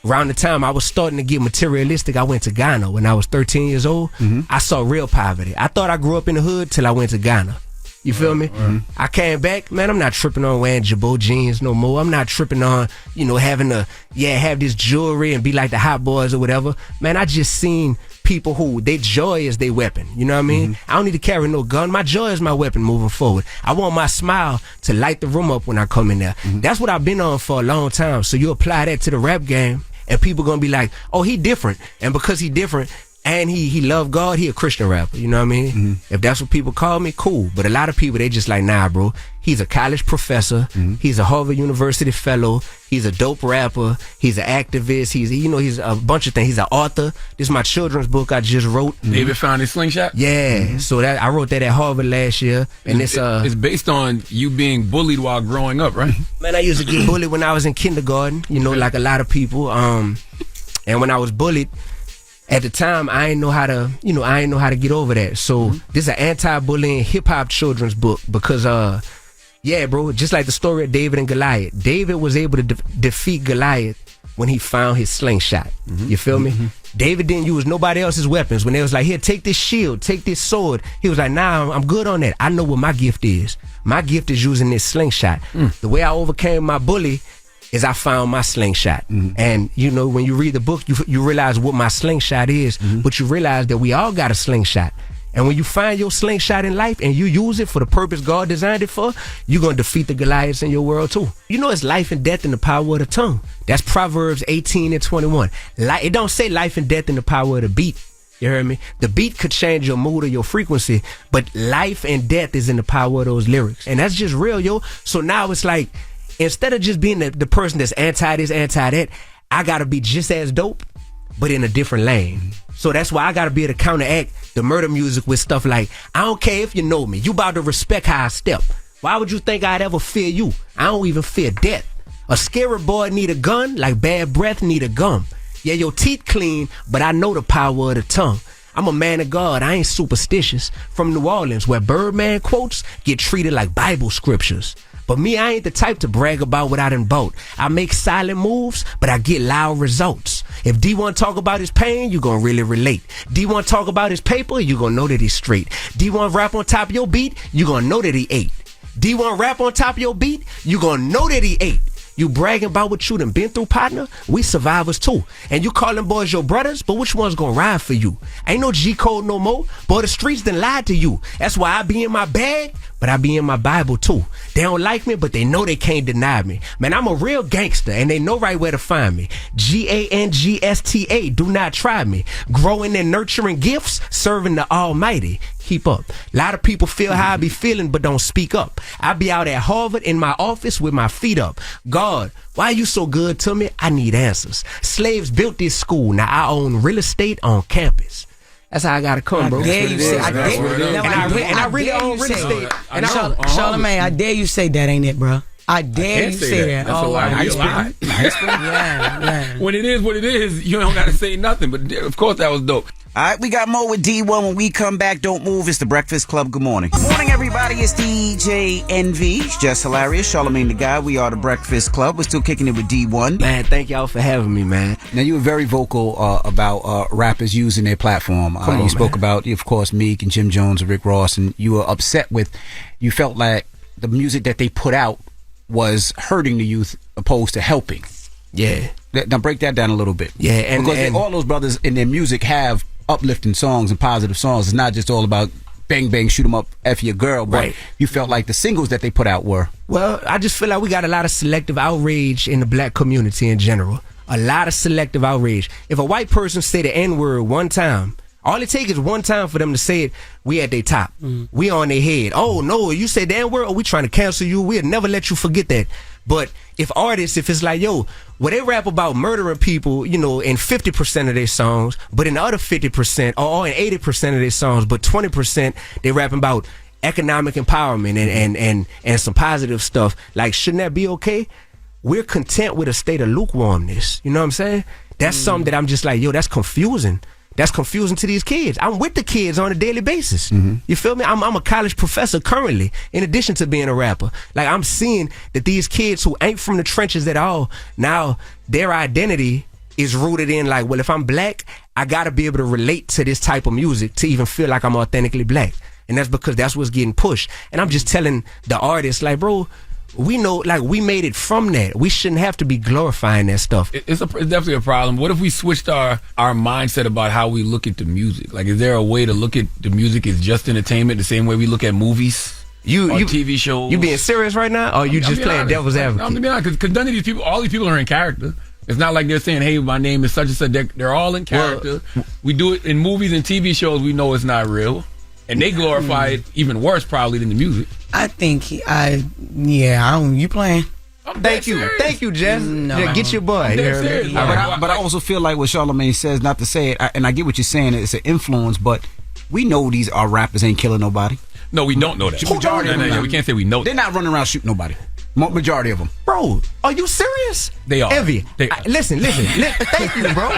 around the time I was starting to get materialistic, I went to Ghana when I was 13 years old. I saw real poverty. I thought I grew up in the hood till I went to Ghana. You feel me? I came back, man, I'm not tripping on wearing Jabot jeans no more. I'm not tripping on, you know, having to, have this jewelry and be like the hot boys or whatever. Man, I just seen people who, their joy is their weapon. You know what I mean? I don't need to carry no gun. My joy is my weapon moving forward. I want my smile to light the room up when I come in there. That's what I've been on for a long time. So you apply that to the rap game, and people gonna be like, oh, he different. And because he different, and he love God, he a Christian rapper. You know what I mean? If that's what people call me, cool. But a lot of people, they just like, nah, bro. He's a college professor. He's a Harvard University fellow. He's a dope rapper. He's an activist. He's a bunch of things. He's an author. This is my children's book I just wrote. David found his slingshot? Yeah. So that I wrote that at Harvard last year. And it's based on you being bullied while growing up, right? Man, I used to get bullied when I was in kindergarten, you know, like a lot of people. And when I was bullied, at the time, I didn't know how to get over that. So this is an anti-bullying hip-hop children's book because, bro, just like the story of David and Goliath. David was able to defeat Goliath when he found his slingshot. You feel me? David didn't use nobody else's weapons. When they was like, here, take this shield, take this sword. He was like, nah, I'm good on that. I know what my gift is. My gift is using this slingshot. The way I overcame my bully is I found my slingshot. And you know, when you read the book, you realize what my slingshot is, but you realize that we all got a slingshot. And when you find your slingshot in life and you use it for the purpose God designed it for, you're going to defeat the Goliaths in your world too. You know, it's life and death in the power of the tongue. That's Proverbs 18:21. It don't say life and death in the power of the beat. You heard me? The beat could change your mood or your frequency, but life and death is in the power of those lyrics. And that's just real, yo. So now it's like, instead of just being the person that's anti this, anti that, I gotta be just as dope, but in a different lane. So that's why I gotta be able to counteract the murder music with stuff like, I don't care if you know me, you about to respect how I step. Why would you think I'd ever fear you? I don't even fear death. A scary boy need a gun like bad breath need a gum. Yeah, your teeth clean, but I know the power of the tongue. I'm a man of God, I ain't superstitious. From New Orleans, where Birdman quotes get treated like Bible scriptures. But me, I ain't the type to brag about what I done bought. I make silent moves, but I get loud results. If Dee-1 talk about his pain, you gonna really relate. Dee-1 talk about his paper, you gonna know that he's straight. Dee-1 rap on top of your beat, you gonna know that he ate. Dee-1 rap on top of your beat, you gonna know that he ate. You bragging about what you done been through, partner? We survivors too. And you calling boys your brothers, but which one's gonna ride for you? Ain't no G code no more. Boy, the streets done lied to you. That's why I be in my bag, but I be in my Bible too. They don't like me, but they know they can't deny me. Man, I'm a real gangster, and they know right where to find me. GANGSTA, do not try me. Growing and nurturing gifts, serving the Almighty. Keep up. A lot of people feel how I be feeling, but don't speak up. I be out at Harvard in my office with my feet up. God, why are you so good to me? I need answers. Slaves built this school. Now I own real estate on campus. That's how I gotta come, bro. I dare you say, I really own real estate. And Charlamagne, I dare you say that ain't it, bro. I dare you say that. That's a lie. Yeah. When it is what it is, you don't gotta say nothing. But of course, that was dope. All right, we got more with D1 when we come back. Don't move. It's the Breakfast Club. Good morning. Good morning, everybody. It's DJ Envy. It's Jess Hilarious. Charlamagne the Guy. We are the Breakfast Club. We're still kicking it with D1. Man, thank y'all for having me, man. Now, you were very vocal about rappers using their platform. You spoke about, of course, Meek and Jim Jones and Rick Ross, and you were upset with, you felt like the music that they put out was hurting the youth opposed to helping. Yeah. Now, break that down a little bit. Yeah. And because all those brothers in their music have uplifting songs and positive songs. It's not just all about bang bang shoot 'em up F your girl, but right. You felt like the singles that they put out were, well, I just feel like we got a lot of selective outrage in the black community in general. A lot of selective outrage. If a white person say the N-word one time, all it takes is one time for them to say it, we at their top. We on their head. Oh no, you said the N-word, we trying to cancel you. We'll never let you forget that. But if it's like, yo, well, they rap about murdering people, in 50% of their songs, but in the other 50%, or in 80% of their songs, but 20%, they rapping about economic empowerment and some positive stuff. Like, shouldn't that be okay? We're content with a state of lukewarmness. You know what I'm saying? That's something that I'm just like, yo, that's confusing. That's confusing to these kids. I'm with the kids on a daily basis. You feel me? I'm a college professor currently, in addition to being a rapper. Like, I'm seeing that these kids who ain't from the trenches at all, now their identity is rooted in, like, well, if I'm black, I gotta be able to relate to this type of music to even feel like I'm authentically black. And that's because that's what's getting pushed. And I'm just telling the artists, like, bro, we know, like, we made it from that. We shouldn't have to be glorifying that stuff. It's definitely a problem. What if we switched our mindset about how we look at the music? Like, is there a way to look at the music as just entertainment, the same way we look at movies? You TV shows? You being serious right now, or you just playing devil's advocate? I'm being honest, because none of these people, all these people are in character. It's not like they're saying, hey, my name is such and such. They're all in character. We do it in movies and TV shows. We know it's not real. And they glorify it even worse probably than the music. I think you playing. Thank you, Jess. No, yeah, get your boy. But I also feel like what Charlamagne says, not to say it, and I get what you're saying, it's an influence, but we know these our rappers ain't killing nobody. No, we don't know that. Majority of them, we can't say we know. They're not running around shooting nobody. Majority of them. Bro, are you serious? They are. Envy. Listen. Thank you, bro.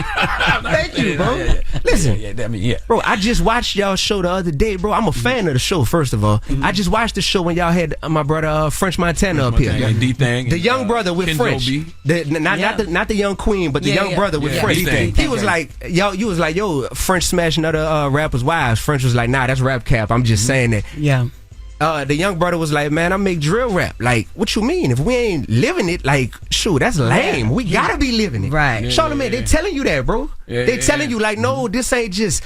Thank you, bro. Listen. Bro, I just watched y'all show the other day, bro. I'm a fan of the show, first of all. I just watched the show when y'all had my brother French Montana up here. D-Thing. The young brother with French. Not the young queen, but the young brother with French. He was like, you was like, yo, French smashing other rappers' wives. French was like, nah, that's rap cap. I'm just saying that. Yeah. The young brother was like, man, I make drill rap. Like, what you mean? If we ain't living it, like, shoot, that's lame. We gotta be living it. Right. Charlamagne, they telling you that, bro. They telling you, like, no, this ain't just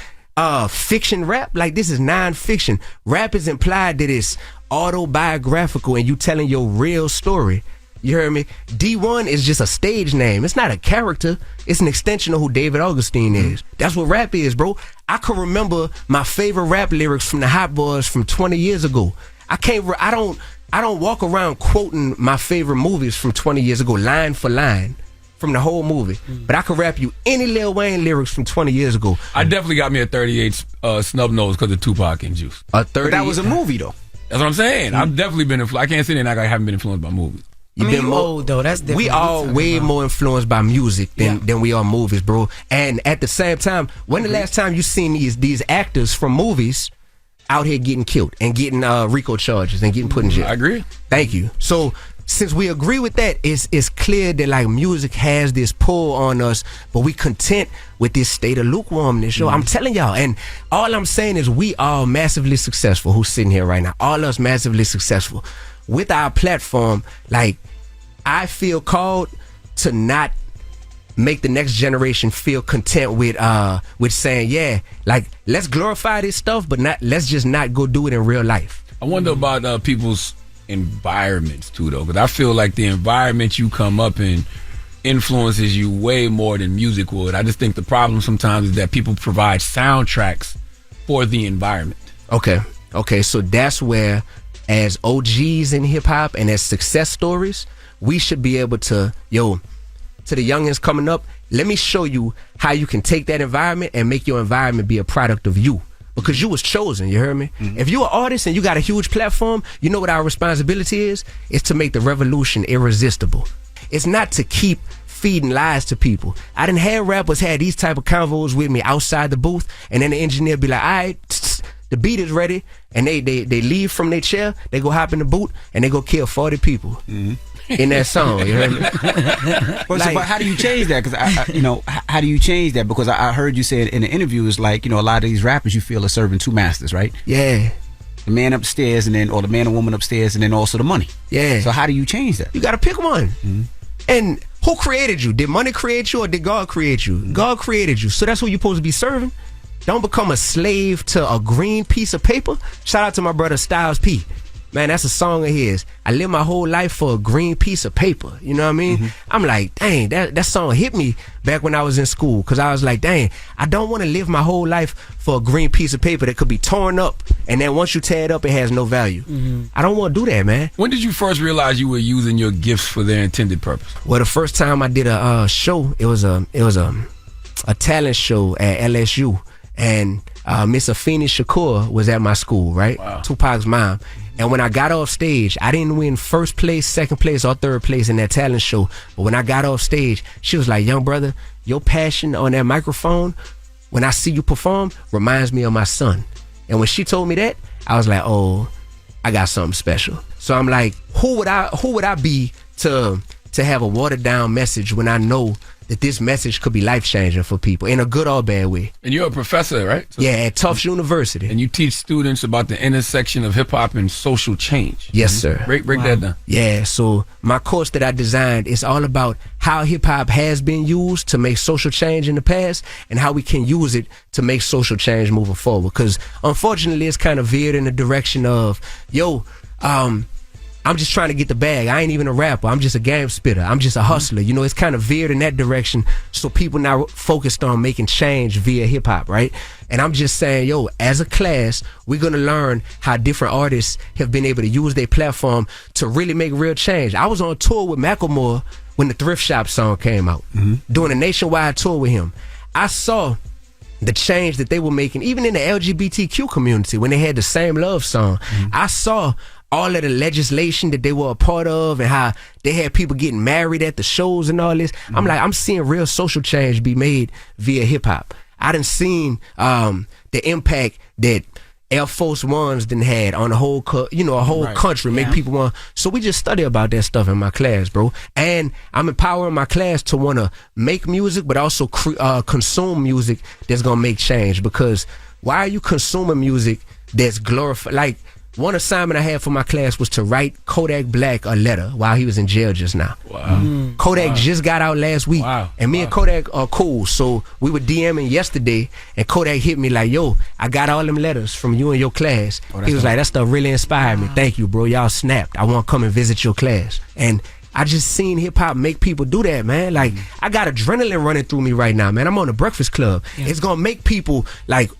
fiction rap. Like, this is non-fiction. Rap is implied that it's autobiographical and you telling your real story. You heard me? D1 is just a stage name. It's not a character. It's an extension of who David Augustine is. That's what rap is, bro. I can remember my favorite rap lyrics from the Hot Boys from 20 years ago. I don't walk around quoting my favorite movies from 20 years ago, line for line, from the whole movie. But I could rap you any Lil Wayne lyrics from 20 years ago. I definitely got me a 38 snub nose because of Tupac and Juice. But that was a movie, though. That's what I'm saying. I've definitely been influenced. I can't say that I haven't been influenced by movies. You old though. That's different. We are way more influenced by music than we are movies, bro. And at the same time, when the last time you seen these actors from movies out here getting killed and getting RICO charges and getting put in jail? I agree. Thank you. So since we agree with that, it's clear that like music has this pull on us, but we content with this state of lukewarmness. Yo, I'm telling y'all, and all I'm saying is we are massively successful. Who's sitting here right now? All us massively successful with our platform. Like, I feel called to not make the next generation feel content with saying, yeah, like, let's glorify this stuff, but let's just not go do it in real life. I wonder about people's environments too, though, because I feel like the environment you come up in influences you way more than music would. I just think the problem sometimes is that people provide soundtracks for the environment. Okay, so that's where, as OGs in hip hop and as success stories, we should be able to, to the youngins coming up, let me show you how you can take that environment and make your environment be a product of you. Because you was chosen, you heard me? Mm-hmm. If you're an artist and you got a huge platform, you know what our responsibility is? It's to make the revolution irresistible. It's not to keep feeding lies to people. I done had rappers had these type of convos with me outside the booth, and then the engineer be like, all right, the beat is ready, and they leave from their chair, they go hop in the boot, and they go kill 40 people in that song. You heard me? But how do you change that? Because how do you change that? Because I heard you say in the interview, it's like, a lot of these rappers you feel are serving two masters, right? Yeah. The man upstairs, or the man and woman upstairs, and then also the money. Yeah. So how do you change that? You got to pick one. Mm-hmm. And who created you? Did money create you, or did God create you? Mm-hmm. God created you, so that's who you're supposed to be serving. Don't become a slave to a green piece of paper. Shout out to my brother Styles P. Man, that's a song of his. I lived my whole life for a green piece of paper. You know what I mean? Mm-hmm. I'm like, dang, that song hit me back when I was in school. Because I was like, dang, I don't want to live my whole life for a green piece of paper that could be torn up. And then once you tear it up, it has no value. Mm-hmm. I don't want to do that, man. When did you first realize you were using your gifts for their intended purpose? Well, the first time I did a show, it was a talent show at LSU. And Miss Afeni Shakur was at my school, right? Wow. Tupac's mom. And when I got off stage, I didn't win first place, second place, or third place in that talent show. But when I got off stage, she was like, young brother, your passion on that microphone, when I see you perform, reminds me of my son. And when she told me that, I was like, oh, I got something special. So I'm like, who would I be to have a watered down message when I know that this message could be life-changing for people in a good or bad way. And you're a professor, right? Yeah, at Tufts University. And you teach students about the intersection of hip-hop and social change. Yes, sir. Break that down. Yeah, so my course that I designed is all about how hip-hop has been used to make social change in the past and how we can use it to make social change moving forward. Because unfortunately, it's kind of veered in the direction of, I'm just trying to get the bag. I ain't even a rapper. I'm just a game spitter. I'm just a hustler. It's kind of veered in that direction. So people now focused on making change via hip hop, right? And I'm just saying, as a class, we're going to learn how different artists have been able to use their platform to really make real change. I was on tour with Macklemore when the Thrift Shop song came out, doing a nationwide tour with him. I saw the change that they were making, even in the LGBTQ community, when they had the Same Love song. I saw all of the legislation that they were a part of and how they had people getting married at the shows and all this. I'm like, I'm seeing real social change be made via hip hop. I done seen the impact that Air Force Ones done had on the whole, country, make people want. So we just study about that stuff in my class, bro. And I'm empowering my class to want to make music, but also consume music that's gonna make change. Because why are you consuming music that's glorified? Like, one assignment I had for my class was to write Kodak Black a letter while he was in jail just now. Wow. Kodak just got out last week. Wow. And me and Kodak are cool. So we were DMing yesterday, and Kodak hit me like, I got all them letters from you and your class. He was like, that stuff really inspired me. Thank you, bro. Y'all snapped. I want to come and visit your class. And I just seen hip-hop make people do that, man. Like, I got adrenaline running through me right now, man. I'm on the Breakfast Club. Yeah. It's going to make people,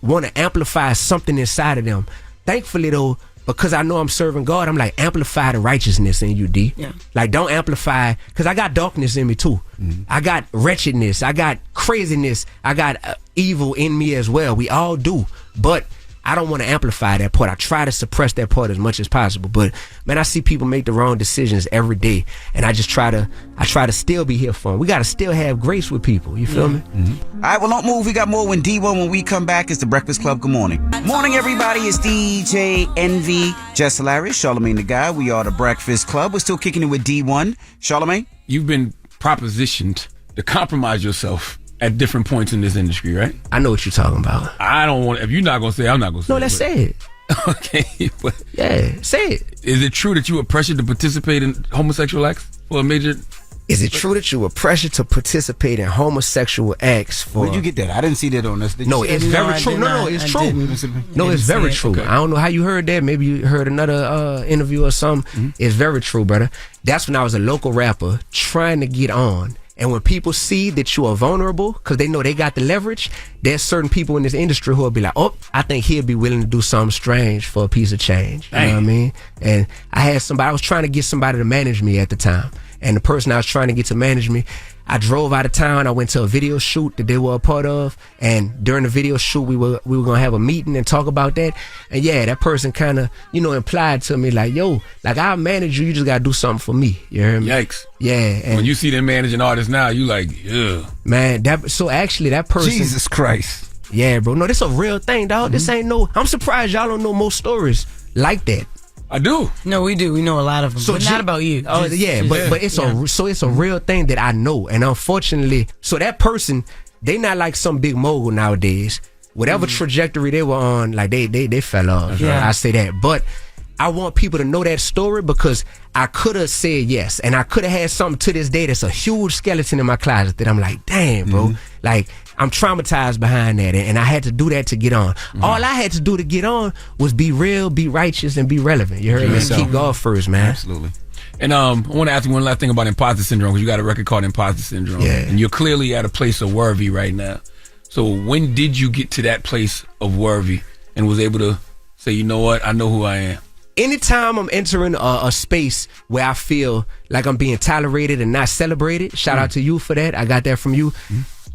want to amplify something inside of them. Thankfully, though, because I know I'm serving God, I'm like, amplify the righteousness in you, D. Yeah. Like, don't amplify, because I got darkness in me too. I got wretchedness, I got craziness, I got evil in me as well. We all do. But I don't want to amplify that part. I try to suppress that part as much as possible. But man, I see people make the wrong decisions every day, and I try to still be here for them. We got to still have grace with people. You feel me? All right, well, don't move. We got more when Dee-1. When we come back, it's the Breakfast Club. Good morning. Morning, everybody. It's DJ Envy, Jess Hilarious, Charlamagne the Guy. We are the Breakfast Club. We're still kicking it with Dee-1. Charlamagne? You've been propositioned to compromise yourself at different points in this industry, right? I know what you're talking about. I don't want. If you're not gonna say, I'm not gonna say. No, let's say it. Okay. But Yeah, say it. is it true that you were pressured to participate in homosexual acts for a major? Is it true that you were pressured to participate in homosexual acts for? Where'd you get that? I didn't see that on this. No, it's very true. No, it's true. No, it's very true. Okay. I don't know how you heard that. Maybe you heard another interview or something. It's very true, brother. That's when I was a local rapper trying to get on. And when people see that you are vulnerable, because they know they got the leverage, there's certain people in this industry who will be like, oh, I think he'll be willing to do something strange for a piece of change. You know what I mean? And I was trying to get somebody to manage me at the time. And the person I was trying to get to manage me, I drove out of town. I went to a video shoot that they were a part of. And during the video shoot, we were going to have a meeting and talk about that. And yeah, that person kind of, implied to me like, yo, like I'll manage you. You just got to do something for me. You hear me? Yikes. Yeah. And when you see them managing artists now, you like, ugh. Man, so actually that person. Jesus Christ. Yeah, bro. No, this a real thing, dog. This ain't I'm surprised y'all don't know more stories like that. I do. No, we do. We know a lot of them, but not about you. Oh, yeah, but it's a real thing that I know, and unfortunately, so that person, they not like some big mogul nowadays. Whatever trajectory they were on, like they fell off. Yeah. I say that, but I want people to know that story because I could have said yes, and I could have had something to this day that's a huge skeleton in my closet that I'm like, damn, bro, like. I'm traumatized behind that, and I had to do that to get on. All I had to do to get on was be real, be righteous, and be relevant. You heard me? Keep God first, man. Absolutely. And I want to ask you one last thing about imposter syndrome, because you got a record called Imposter Syndrome. Yeah. And you're clearly at a place of worthy right now. So when did you get to that place of worthy and was able to say, you know what, I know who I am? Anytime I'm entering a space where I feel like I'm being tolerated and not celebrated, shout out to you for that. I got that from you.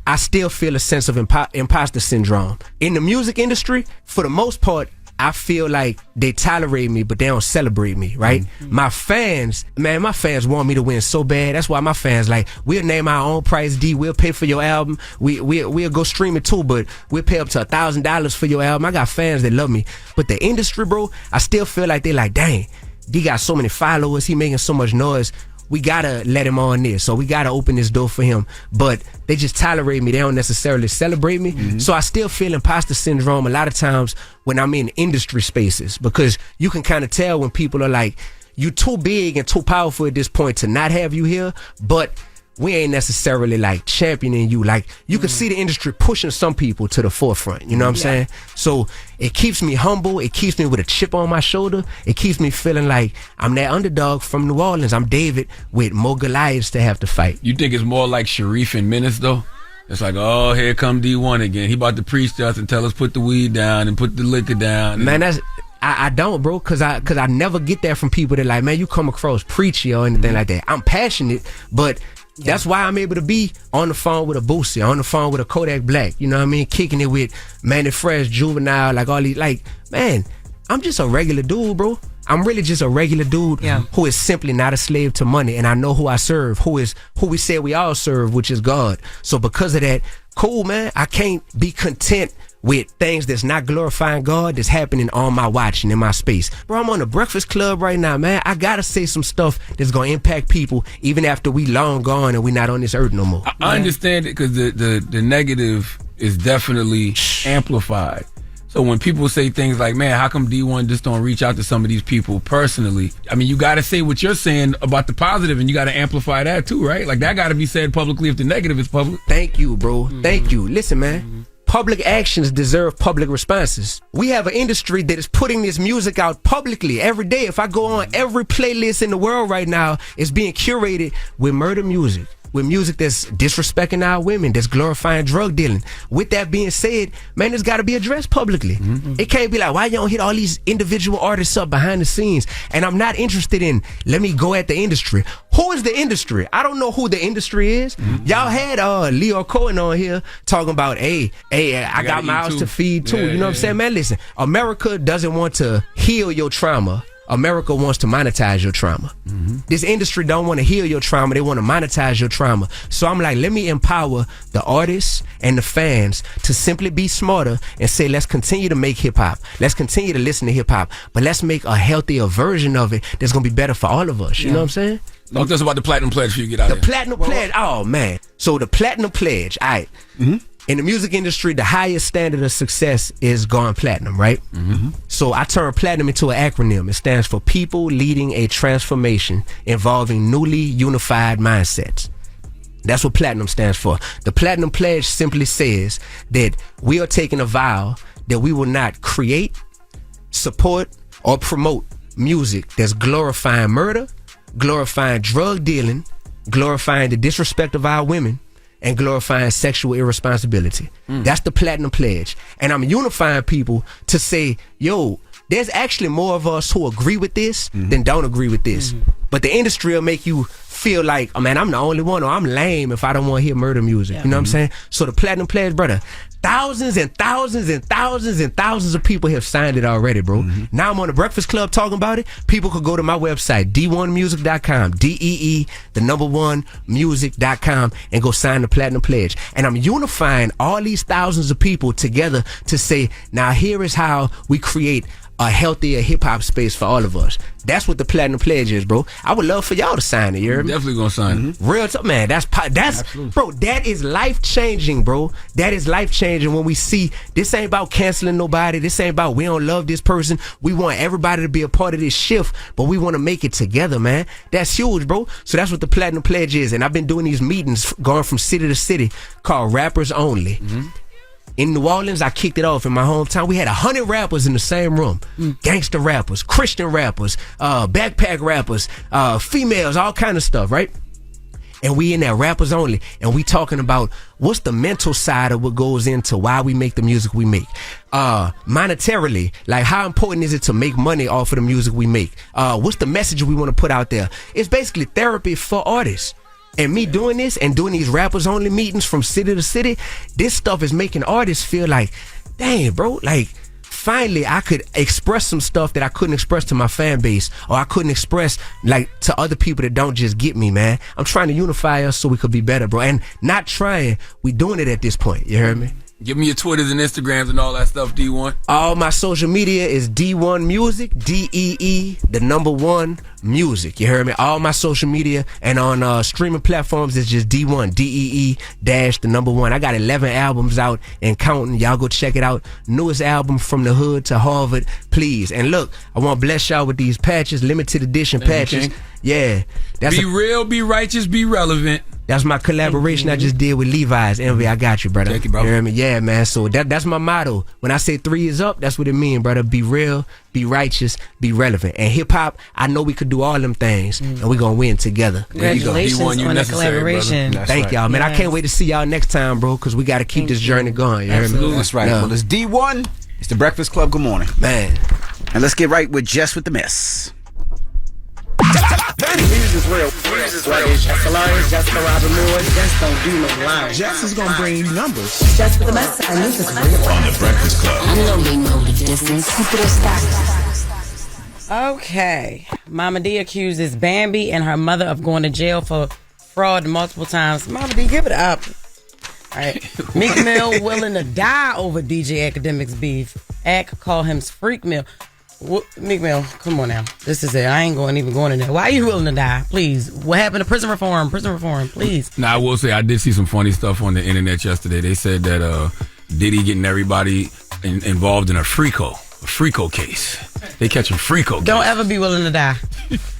I still feel a sense of imposter syndrome. In the music industry, for the most part, I feel like they tolerate me, but they don't celebrate me, right? My fans want me to win so bad. That's why my fans like, we'll name our own price, D. We'll pay for your album. We'll go stream it too, but we'll pay up to $1,000 for your album. I got fans that love me. But the industry, bro, I still feel like they like, dang, D got so many followers. He making so much noise. We gotta let him on this, so we gotta open this door for him. But they just tolerate me. They don't necessarily celebrate me. So I still feel imposter syndrome a lot of times when I'm in industry spaces, because you can kind of tell when people are like, you too big and too powerful at this point to not have you here, but we ain't necessarily like championing you. Like you can see the industry pushing some people to the forefront. You know what I'm saying? So it keeps me humble. It keeps me with a chip on my shoulder. It keeps me feeling like I'm that underdog from New Orleans. I'm David with more Goliaths to have to fight. You think it's more like Sharif and Menace though? It's like, oh, here come D-1 again. He about to preach to us and tell us put the weed down and put the liquor down. Man, I don't, bro, cause I never get that from people that like, man, you come across preachy or anything like that. I'm passionate, but that's why I'm able to be on the phone with a Boosie, on the phone with a Kodak Black, you know what I mean? Kicking it with Manny Fresh, Juvenile, like all these, like, man, I'm just a regular dude, bro. I'm really just a regular dude who is simply not a slave to money, and I know who I serve, who we said we all serve, which is God. So because of that, cool, man, I can't be content with things that's not glorifying God that's happening on my watch and in my space. Bro, I'm on the Breakfast Club right now, man. I gotta say some stuff that's gonna impact people even after we long gone and we not on this earth no more. I understand it, because the negative is definitely amplified. So when people say things like, man, how come D-1 just don't reach out to some of these people personally? I mean, you got to say what you're saying about the positive, and you got to amplify that too, right? Like that got to be said publicly if the negative is public. Thank you, bro. Thank you. Listen, man. Public actions deserve public responses. We have an industry that is putting this music out publicly every day. If I go on every playlist in the world right now, it's being curated with murder music, with music that's disrespecting our women, that's glorifying drug dealing. With that being said, man, it's got to be addressed publicly. It can't be like, why you don't hit all these individual artists up behind the scenes? And I'm not interested in, let me go at the industry. Who is the industry? I don't know who the industry is. Y'all had Leo Cohen on here talking about, hey, I got mouths to feed too. You know what I'm saying? Man, listen, America doesn't want to heal your trauma. America wants to monetize your trauma. This industry don't want to heal your trauma. They want to monetize your trauma. So I'm like, let me empower the artists and the fans to simply be smarter and say, let's continue to make hip hop. Let's continue to listen to hip hop, but let's make a healthier version of it that's going to be better for all of us. You know what I'm saying? Talk to us about the Platinum Pledge before you get out The of here. Platinum Pledge, oh man. So the Platinum Pledge, all right. in the music industry, the highest standard of success is going platinum, right? Mm-hmm. So I turned platinum into an acronym. It stands for People Leading a Transformation Involving Newly Unified Mindsets. That's what platinum stands for. The Platinum Pledge simply says that we are taking a vow that we will not create, support, or promote music that's glorifying murder, glorifying drug dealing, glorifying the disrespect of our women, and glorifying sexual irresponsibility. That's the Platinum Pledge. And I'm unifying people to say, yo, there's actually more of us who agree with this than don't agree with this. But the industry will make you feel like, oh man, I'm the only one, or I'm lame if I don't want to hear murder music. You know what I'm saying? So the Platinum Pledge, brother, thousands and thousands and thousands and thousands of people have signed it already, bro. Now I'm on the Breakfast Club talking about it. People could go to my website, Dee1music.com, Dee1music.com, and go sign the Platinum Pledge. And I'm unifying all these thousands of people together to say, now here is how we create a healthier hip-hop space for all of us. That's what the Platinum Pledge is, bro. I would love for y'all to sign it. You heard me? Definitely gonna sign it. Real talk, man. That's bro. That is life-changing, bro. That is life-changing when we see this ain't about canceling nobody. This ain't about we don't love this person. We want everybody to be a part of this shift, but we want to make it together, man. That's huge, bro. So that's what the Platinum Pledge is. And I've been doing these meetings going from city to city called Rappers Only. In New Orleans, I kicked it off in my hometown. We had 100 rappers in the same room. Gangster rappers, Christian rappers, backpack rappers, females, all kind of stuff, right? And we in there, Rappers Only. And we talking about what's the mental side of what goes into why we make the music we make. Monetarily, like how important is it to make money off of the music we make? What's the message we want to put out there? It's basically therapy for artists. And me doing this and doing these Rappers Only meetings from city to city, this stuff is making artists feel like, dang, bro, like finally I could express some stuff that I couldn't express to my fan base, or I couldn't express like to other people that don't just get me, man. I'm trying to unify us so we could be better, bro. And not trying, we doing it at this point. You heard me? Give me your Twitters and Instagrams and all that stuff, D1. All my social media is Dee-1 Music, DEE1 Music. You heard me? All my social media and on streaming platforms is just Dee-1, DEE-1. I got 11 albums out and counting. Y'all go check it out. Newest album From the Hood to Harvard, please. And look, I want to bless y'all with these patches, limited edition patches. Yeah. Be real, be righteous, be relevant. That's my collaboration I just did with Levi's. Envy, I got you, brother. Thank you, bro. You hear me? Yeah, man. So that's my motto. When I say 3 is up, that's what it means, brother. Be real, be righteous, be relevant. And hip-hop, I know we could do all them things, and we're going to win together. Congratulations on the collaboration. Thank y'all, man. I can't wait to see y'all next time, bro, because we got to keep this journey going. You hear me? That's right. Well, it's Dee-1. It's the Breakfast Club. Good morning. Man. And let's get right with Jess with the Mess. News is real. Jess Hilarious, Jess Jess don't do no lying. Jess is gonna bring you numbers. Jess with the Mess, and news is real. On the Breakfast Club. I know they know the difference. Okay. Mama D accuses Bambi and her mother of going to jail for fraud multiple times. Mama D, give it up. All right. Meek Mill willing to die over DJ Academics beef. Ack call him Freak Mill. Meek Mill, come on now. This is it. I ain't even going in there. Why are you willing to die? Please. What happened to prison reform? Prison reform, please. Now, I will say, I did see some funny stuff on the internet yesterday. They said that Diddy getting everybody involved in a Freako case. They catching Freako case. Don't ever be willing to die.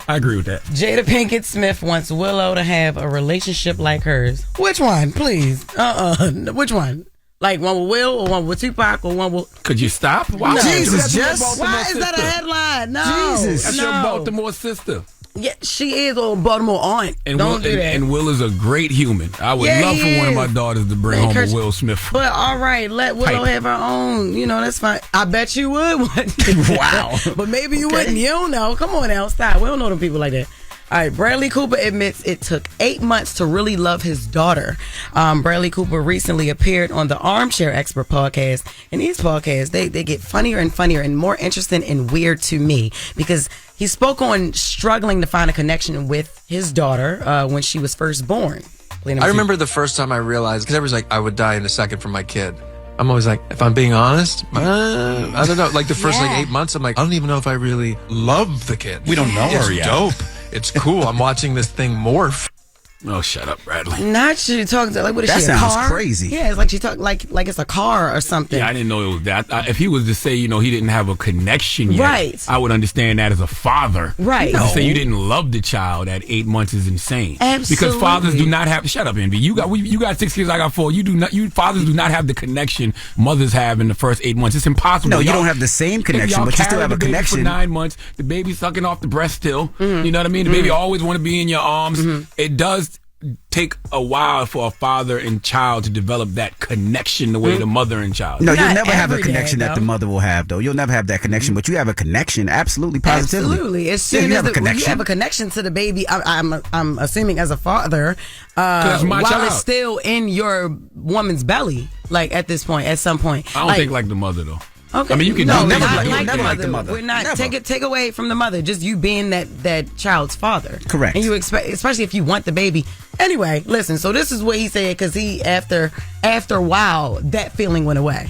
I agree with that. Jada Pinkett Smith wants Willow to have a relationship like hers. Which one, please? Which one? Like one with Will or one with Tupac or one with... Could you stop? Why? No. Jesus, Jess. Why is that a headline? No. Jesus. That's your Baltimore sister. Yeah, she is a Baltimore aunt. And Don't do that. And Will is a great human. I would love for one of my daughters to bring home a Will Smith. But all right, let Willow have her own. You know, that's fine. I bet you would. Wow. But maybe you wouldn't. You don't know. Come on now, stop. We don't know them people like that. All right, Bradley Cooper admits it took 8 months to really love his daughter. Bradley Cooper recently appeared on the Armchair Expert podcast. And these podcasts, they get funnier and funnier and more interesting and weird to me because he spoke on struggling to find a connection with his daughter when she was first born. I remember the first time I realized, because everyone's like, I would die in a second for my kid. I'm always like, if I'm being honest, I don't know. Like the first 8 months, I'm like, I don't even know if I really love the kid. We don't know her yet. It's dope. It's cool. I'm watching this thing morph. Oh, shut up, Bradley. Not she talking to, like, what is that she, a sounds car? crazy. Yeah, it's like she talk like it's a car or something. Yeah, I didn't know it was that. If he was to say, he didn't have a connection yet, right, I would understand that as a father. Right. To say you didn't love the child at 8 months is insane. Absolutely. Because fathers do not have. Shut up, Envy. You got 6 kids. I got 4. You fathers do not have the connection mothers have in the first 8 months. It's impossible. No, you don't have the same connection, but you still have a connection. For 9 months, the baby's sucking off the breast still. You know what I mean? The baby always want to be in your arms. It does take a while for a father and child to develop that connection the way the mother and child. No, you'll never have a connection that the mother will have, though. You'll never have that connection, but you have a connection, absolutely, positively. Absolutely. As soon you as have a connection. you have a connection to the baby, I'm assuming as a father, it's my while child. it's still in your woman's belly, like at this point, at some point. I don't think like the mother though. Okay. I mean, you can no, do never never like the mother. We're not take away from the mother. Just you being that child's father. Correct. And you expect, especially if you want the baby. Anyway, listen. So this is what he said because after a while that feeling went away.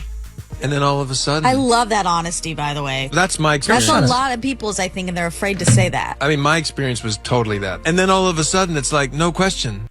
And then all of a sudden, I love that honesty, by the way. That's my experience. That's a lot of people's, I think, and they're afraid to say that. I mean, my experience was totally that. And then all of a sudden, it's like, no question.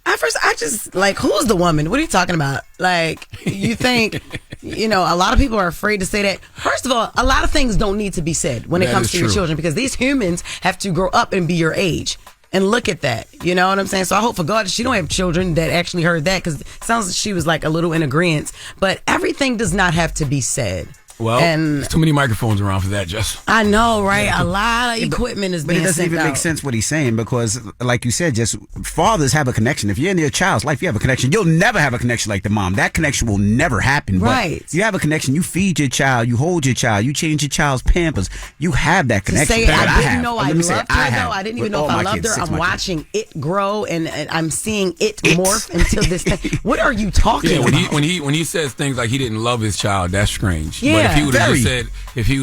At first, I just, like, who's the woman? What are you talking about? Like, you think, a lot of people are afraid to say that. First of all, a lot of things don't need to be said when it comes to your children because these humans have to grow up and be your age. And look at that. You know what I'm saying? So I hope for God she don't have children that actually heard that because it sounds like she was, like, a little in agreement. But everything does not have to be said. Well, there's too many microphones around for that, Jess. I know, right? A lot of equipment is being But it doesn't sent even out. make sense what he's saying because, like you said, just fathers have a connection. If you're in your child's life, you have a connection. You'll never have a connection like the mom. That connection will never happen. Right. But you have a connection. You feed your child. You hold your child. You change your child's pampers. You have that connection. To say I didn't know I Let me say loved her, though. I didn't even know if I loved her. I'm watching it grow and I'm seeing it morph into this thing. What are you talking about? When he says things like he didn't love his child, that's strange. Yeah, but if he would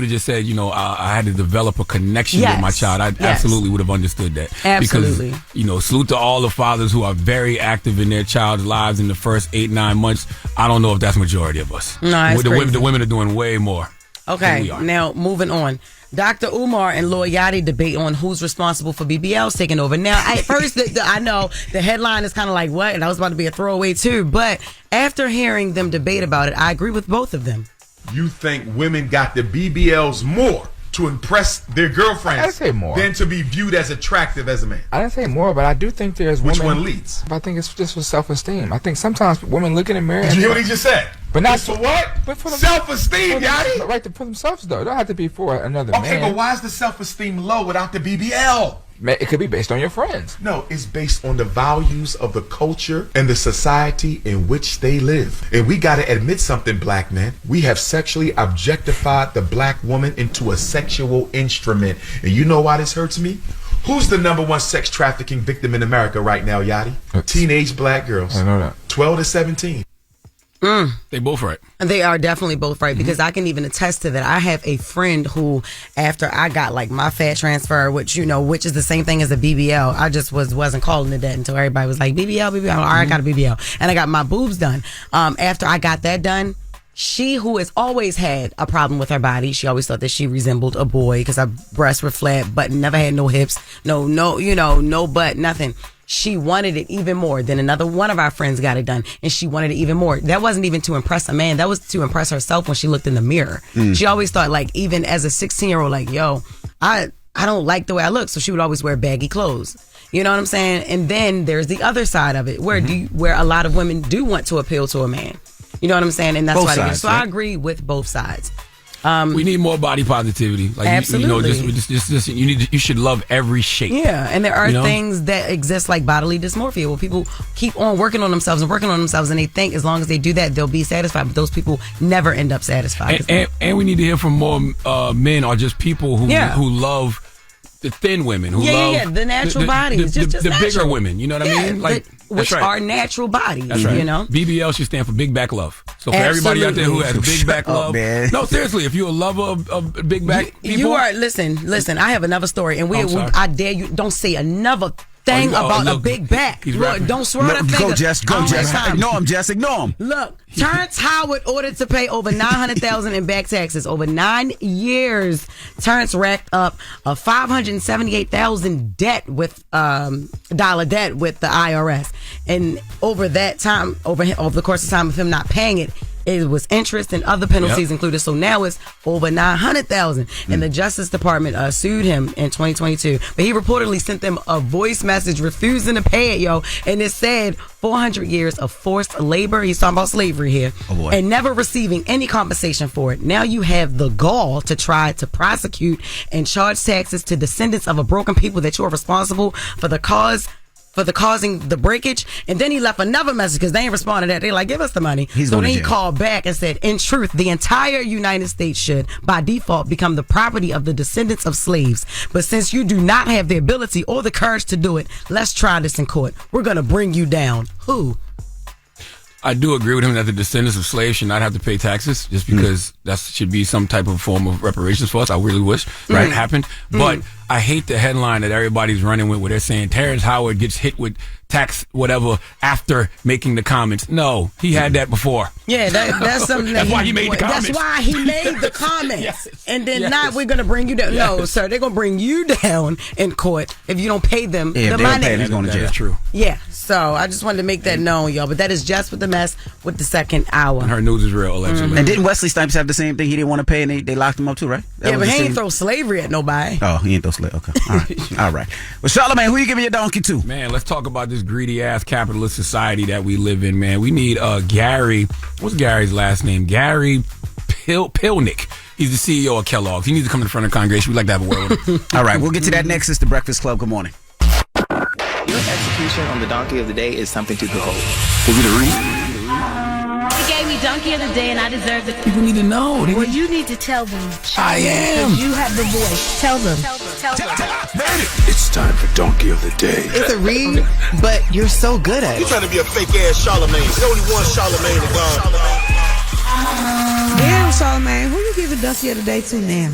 have just said, I had to develop a connection with my child, I absolutely would have understood that. Absolutely. Because, salute to all the fathers who are very active in their child's lives in the first 8-9 months. I don't know if that's majority of us. No, that's crazy. The women are doing way more. Okay, than we are. now moving on. Dr. Umar and Lil Yachty debate on who's responsible for BBLs taking over. Now, at first, I know the headline is kind of like, what? And that was about to be a throwaway too. But after hearing them debate about it, I agree with both of them. You think women got the BBLs more to impress their girlfriends I say more. than to be viewed as attractive as a man? I didn't say more, but I do think there's Which women. one leads? I think it's just for self-esteem. I think sometimes women look in the mirror. Did you hear what he just said? But not it's for what? But for self-esteem, Yachty. Right, for themselves though. It don't have to be for another man. Okay, but why is the self-esteem low without the BBL? It could be based on your friends. No, it's based on the values of the culture and the society in which they live. And we got to admit something, black men. We have sexually objectified the black woman into a sexual instrument. And you know why this hurts me? Who's the #1 sex trafficking victim in America right now, Yachty? Teenage black girls. I know that. 12 to 17. They both right. They are definitely both right because I can even attest to that. I have a friend who, after I got like my fat transfer, which is the same thing as a BBL, I just wasn't calling it that until everybody was like BBL. All right, I got a BBL, and I got my boobs done. After I got that done, she, who has always had a problem with her body, she always thought that she resembled a boy because her breasts were flat, but never had no hips, no butt, nothing. She wanted it even more. Then another one of our friends got it done, and she wanted it even more. That wasn't even to impress a man. That was to impress herself when she looked in the mirror. She always thought, like, even as a 16-year-old, like, yo, I don't like the way I look. So she would always wear baggy clothes. You know what I'm saying? And then there's the other side of it where where a lot of women do want to appeal to a man. You know what I'm saying? And that's Both why sides, So right? I agree with both sides. We need more body positivity. Like, absolutely. You should love every shape. Yeah, and there are things that exist like bodily dysmorphia where people keep on working on themselves and they think as long as they do that, they'll be satisfied. But those people never end up satisfied. And we need to hear from more men or just people who love the thin women who love the natural bodies, just the natural. bigger women. You know what I mean? Like which are natural bodies. That's right. You know, BBL should stand for big back love. So for everybody out there who has big back love, no, seriously, if you're a lover of big back people, you are. Listen. I have another story, and I dare you. Don't say another thing about a big back. Look, don't swear that finger. Go, Jess. Go, Jess. Ignore him, Jess. Ignore him. Look, Terrence Howard ordered to pay over $900,000 in back taxes. Over 9 years, Terrence racked up a $578,000 debt with dollar debt with the IRS. And over that time, over the course of time of him not paying it, it was interest and other penalties included. So now it's over $900,000. And the Justice Department sued him in 2022. But he reportedly sent them a voice message refusing to pay it, yo. And it said 400 years of forced labor. He's talking about slavery here. Oh boy. And never receiving any compensation for it. Now you have the gall to try to prosecute and charge taxes to descendants of a broken people that you are responsible for the causing the breakage. And then he left another message because they ain't responded to that. They like, give us the money. So then he called back and said, in truth, the entire United States should, by default, become the property of the descendants of slaves. But since you do not have the ability or the courage to do it, let's try this in court. We're going to bring you down. Who? I do agree with him that the descendants of slaves should not have to pay taxes, just because that should be some type of form of reparations for us. I really wish that happened. But I hate the headline that everybody's running with where they're saying Terrence Howard gets hit with tax whatever after making the comments. No, he had that before. Yeah, that's something. That's why he made the comments. That's why he made the comments. And then not we're going to bring you down. No, sir, they're going to bring you down in court if you don't pay them the money. He's going to jail. That's true. Yeah, so I just wanted to make that known, y'all. But that is Jess with the Mess with the second hour. And her news is real, allegedly. And didn't Wesley Snipes have the same thing? He didn't want to pay and they locked him up too, right? But he ain't throw slavery at nobody. Oh, he ain't throw slavery. Okay. All right. All right. Well, Charlamagne, who you giving your donkey to? Man, let's talk about this greedy ass capitalist society that we live in, man. We need Gary. What's Gary's last name? Gary Pilnick. He's the CEO of Kellogg's. He needs to come in front of the congregation. We'd like to have a word with him. All right, we'll get to that next. It's the Breakfast Club. Good morning. Your execution on the donkey of the day is something to behold. Is it a read? He gave me donkey of the day, and I deserve it. People need to know. Well, you need to tell them. I am. You have the voice. Tell them. Tell them. It's time for donkey of the day. It's a read, but you're so good at it. You're trying to be a fake ass Charlamagne. There's only one Charlamagne to God. Damn, Charlamagne, who you giving donkey of the day to now?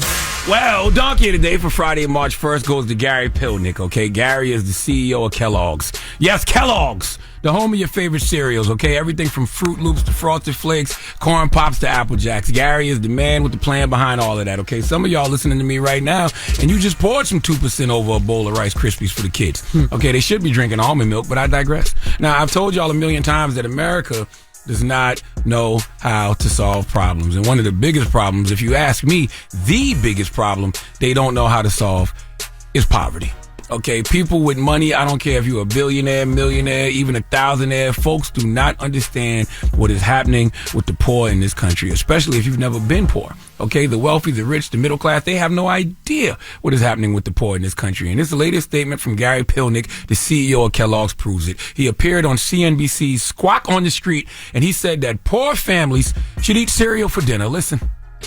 Well, donkey of the day for Friday, March 1st goes to Gary Pilnick, okay? Gary is the CEO of Kellogg's. Yes, Kellogg's, the home of your favorite cereals, okay? Everything from Fruit Loops to Frosted Flakes, Corn Pops to Apple Jacks. Gary is the man with the plan behind all of that, okay? Some of y'all listening to me right now, and you just poured some 2% over a bowl of Rice Krispies for the kids. Okay, they should be drinking almond milk, but I digress. Now, I've told y'all a million times that America does not know how to solve problems. And one of the biggest problems, if you ask me, the biggest problem they don't know how to solve is poverty. Okay, people with money, I don't care if you're a billionaire, millionaire, even a thousandaire, folks do not understand what is happening with the poor in this country, especially if you've never been poor. Okay, the wealthy, the rich, the middle class, they have no idea what is happening with the poor in this country. And this latest statement from Gary Pilnick, the CEO of Kellogg's, proves it. He appeared on CNBC's Squawk on the Street, and he said that poor families should eat cereal for dinner. Listen.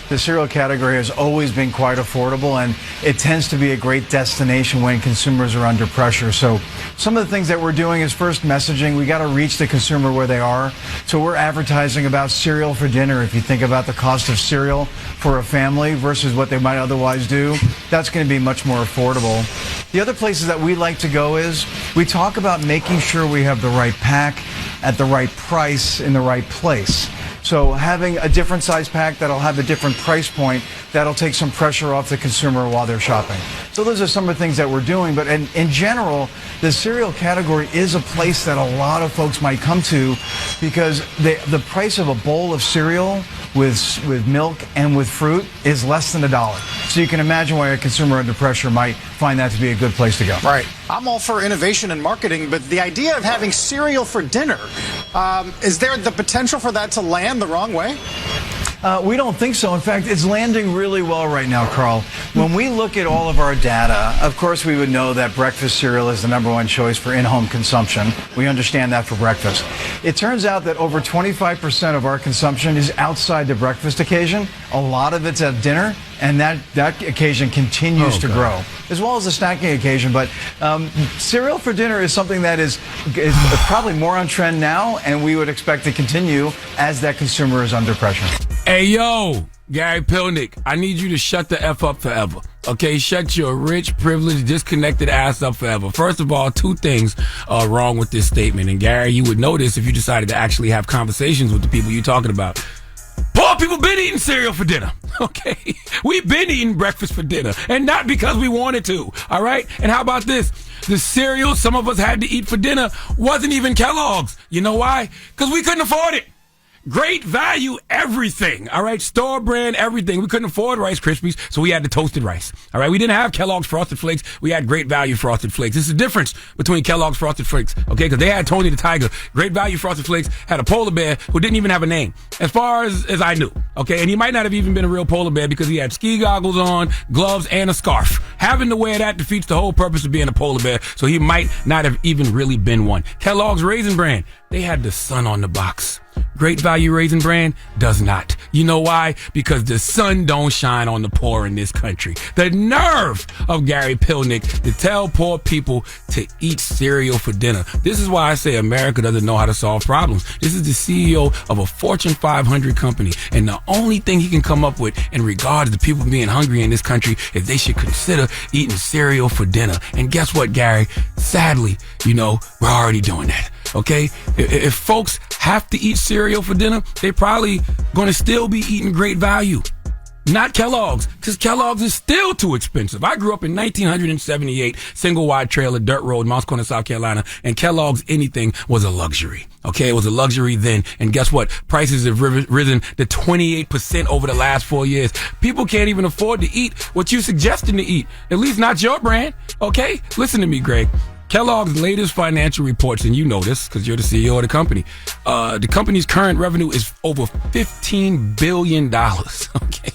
The cereal category has always been quite affordable, and it tends to be a great destination when consumers are under pressure. So some of the things that we're doing is first messaging. We got to reach the consumer where they are. So we're advertising about cereal for dinner. If you think about the cost of cereal for a family versus what they might otherwise do, that's going to be much more affordable. The other places that we like to go is we talk about making sure we have the right pack at the right price in the right place. So having a different size pack that'll have a different price point, that'll take some pressure off the consumer while they're shopping. So those are some of the things that we're doing. But in general, the cereal category is a place that a lot of folks might come to because the price of a bowl of cereal with milk and with fruit is less than $1. So you can imagine why a consumer under pressure might find that to be a good place to go. Right. I'm all for innovation and marketing, but the idea of having cereal for dinner, is there the potential for that to land the wrong way? We don't think so. In fact, it's landing really well right now, Carl. When we look at all of our data, of course, we would know that breakfast cereal is the #1 choice for in-home consumption. We understand that for breakfast. It turns out that over 25% of our consumption is outside the breakfast occasion. A lot of it's at dinner, and that occasion continues to grow, as well as the snacking occasion. But cereal for dinner is something that is probably more on trend now, and we would expect to continue as that consumer is under pressure. Hey, yo, Gary Pilnick, I need you to shut the F up forever. Okay, shut your rich, privileged, disconnected ass up forever. First of all, 2 things are wrong with this statement. And Gary, you would know this if you decided to actually have conversations with the people you're talking about. Poor people been eating cereal for dinner, okay? We've been eating breakfast for dinner, and not because we wanted to, all right? And how about this? The cereal some of us had to eat for dinner wasn't even Kellogg's. You know why? Because we couldn't afford it. Great value, everything. All right, store brand, everything. We couldn't afford Rice Krispies, so we had the toasted rice. All right, we didn't have Kellogg's Frosted Flakes. We had Great Value Frosted Flakes. This is the difference between Kellogg's Frosted Flakes, okay? Because they had Tony the Tiger. Great Value Frosted Flakes had a polar bear who didn't even have a name, as far as I knew, okay? And he might not have even been a real polar bear because he had ski goggles on, gloves, and a scarf. Having to wear that defeats the whole purpose of being a polar bear, so he might not have even really been one. Kellogg's Raisin Bran, they had the sun on the box. Great Value Raisin Bran does not. You know why? Because the sun don't shine on the poor in this country. The nerve of Gary Pilnick to tell poor people to eat cereal for dinner. This is why I say America doesn't know how to solve problems. This is the CEO of a Fortune 500 company, and the only thing he can come up with in regards to people being hungry in this country is they should consider eating cereal for dinner. And guess what, Gary? Sadly, we're already doing that. Okay? If folks have to eat cereal for dinner, they probably going to still be eating Great Value. Not Kellogg's, because Kellogg's is still too expensive. I grew up in 1978, single wide trailer, dirt road, Mounts Corner, South Carolina, and Kellogg's anything was a luxury. Okay, it was a luxury then. And guess what? Prices have risen to 28% over the last 4 years. People can't even afford to eat what you're suggesting to eat. At least not your brand. Okay? Listen to me, Greg. Kellogg's latest financial reports, and you know this because you're the CEO of the company, the company's current revenue is over $15 billion. Okay.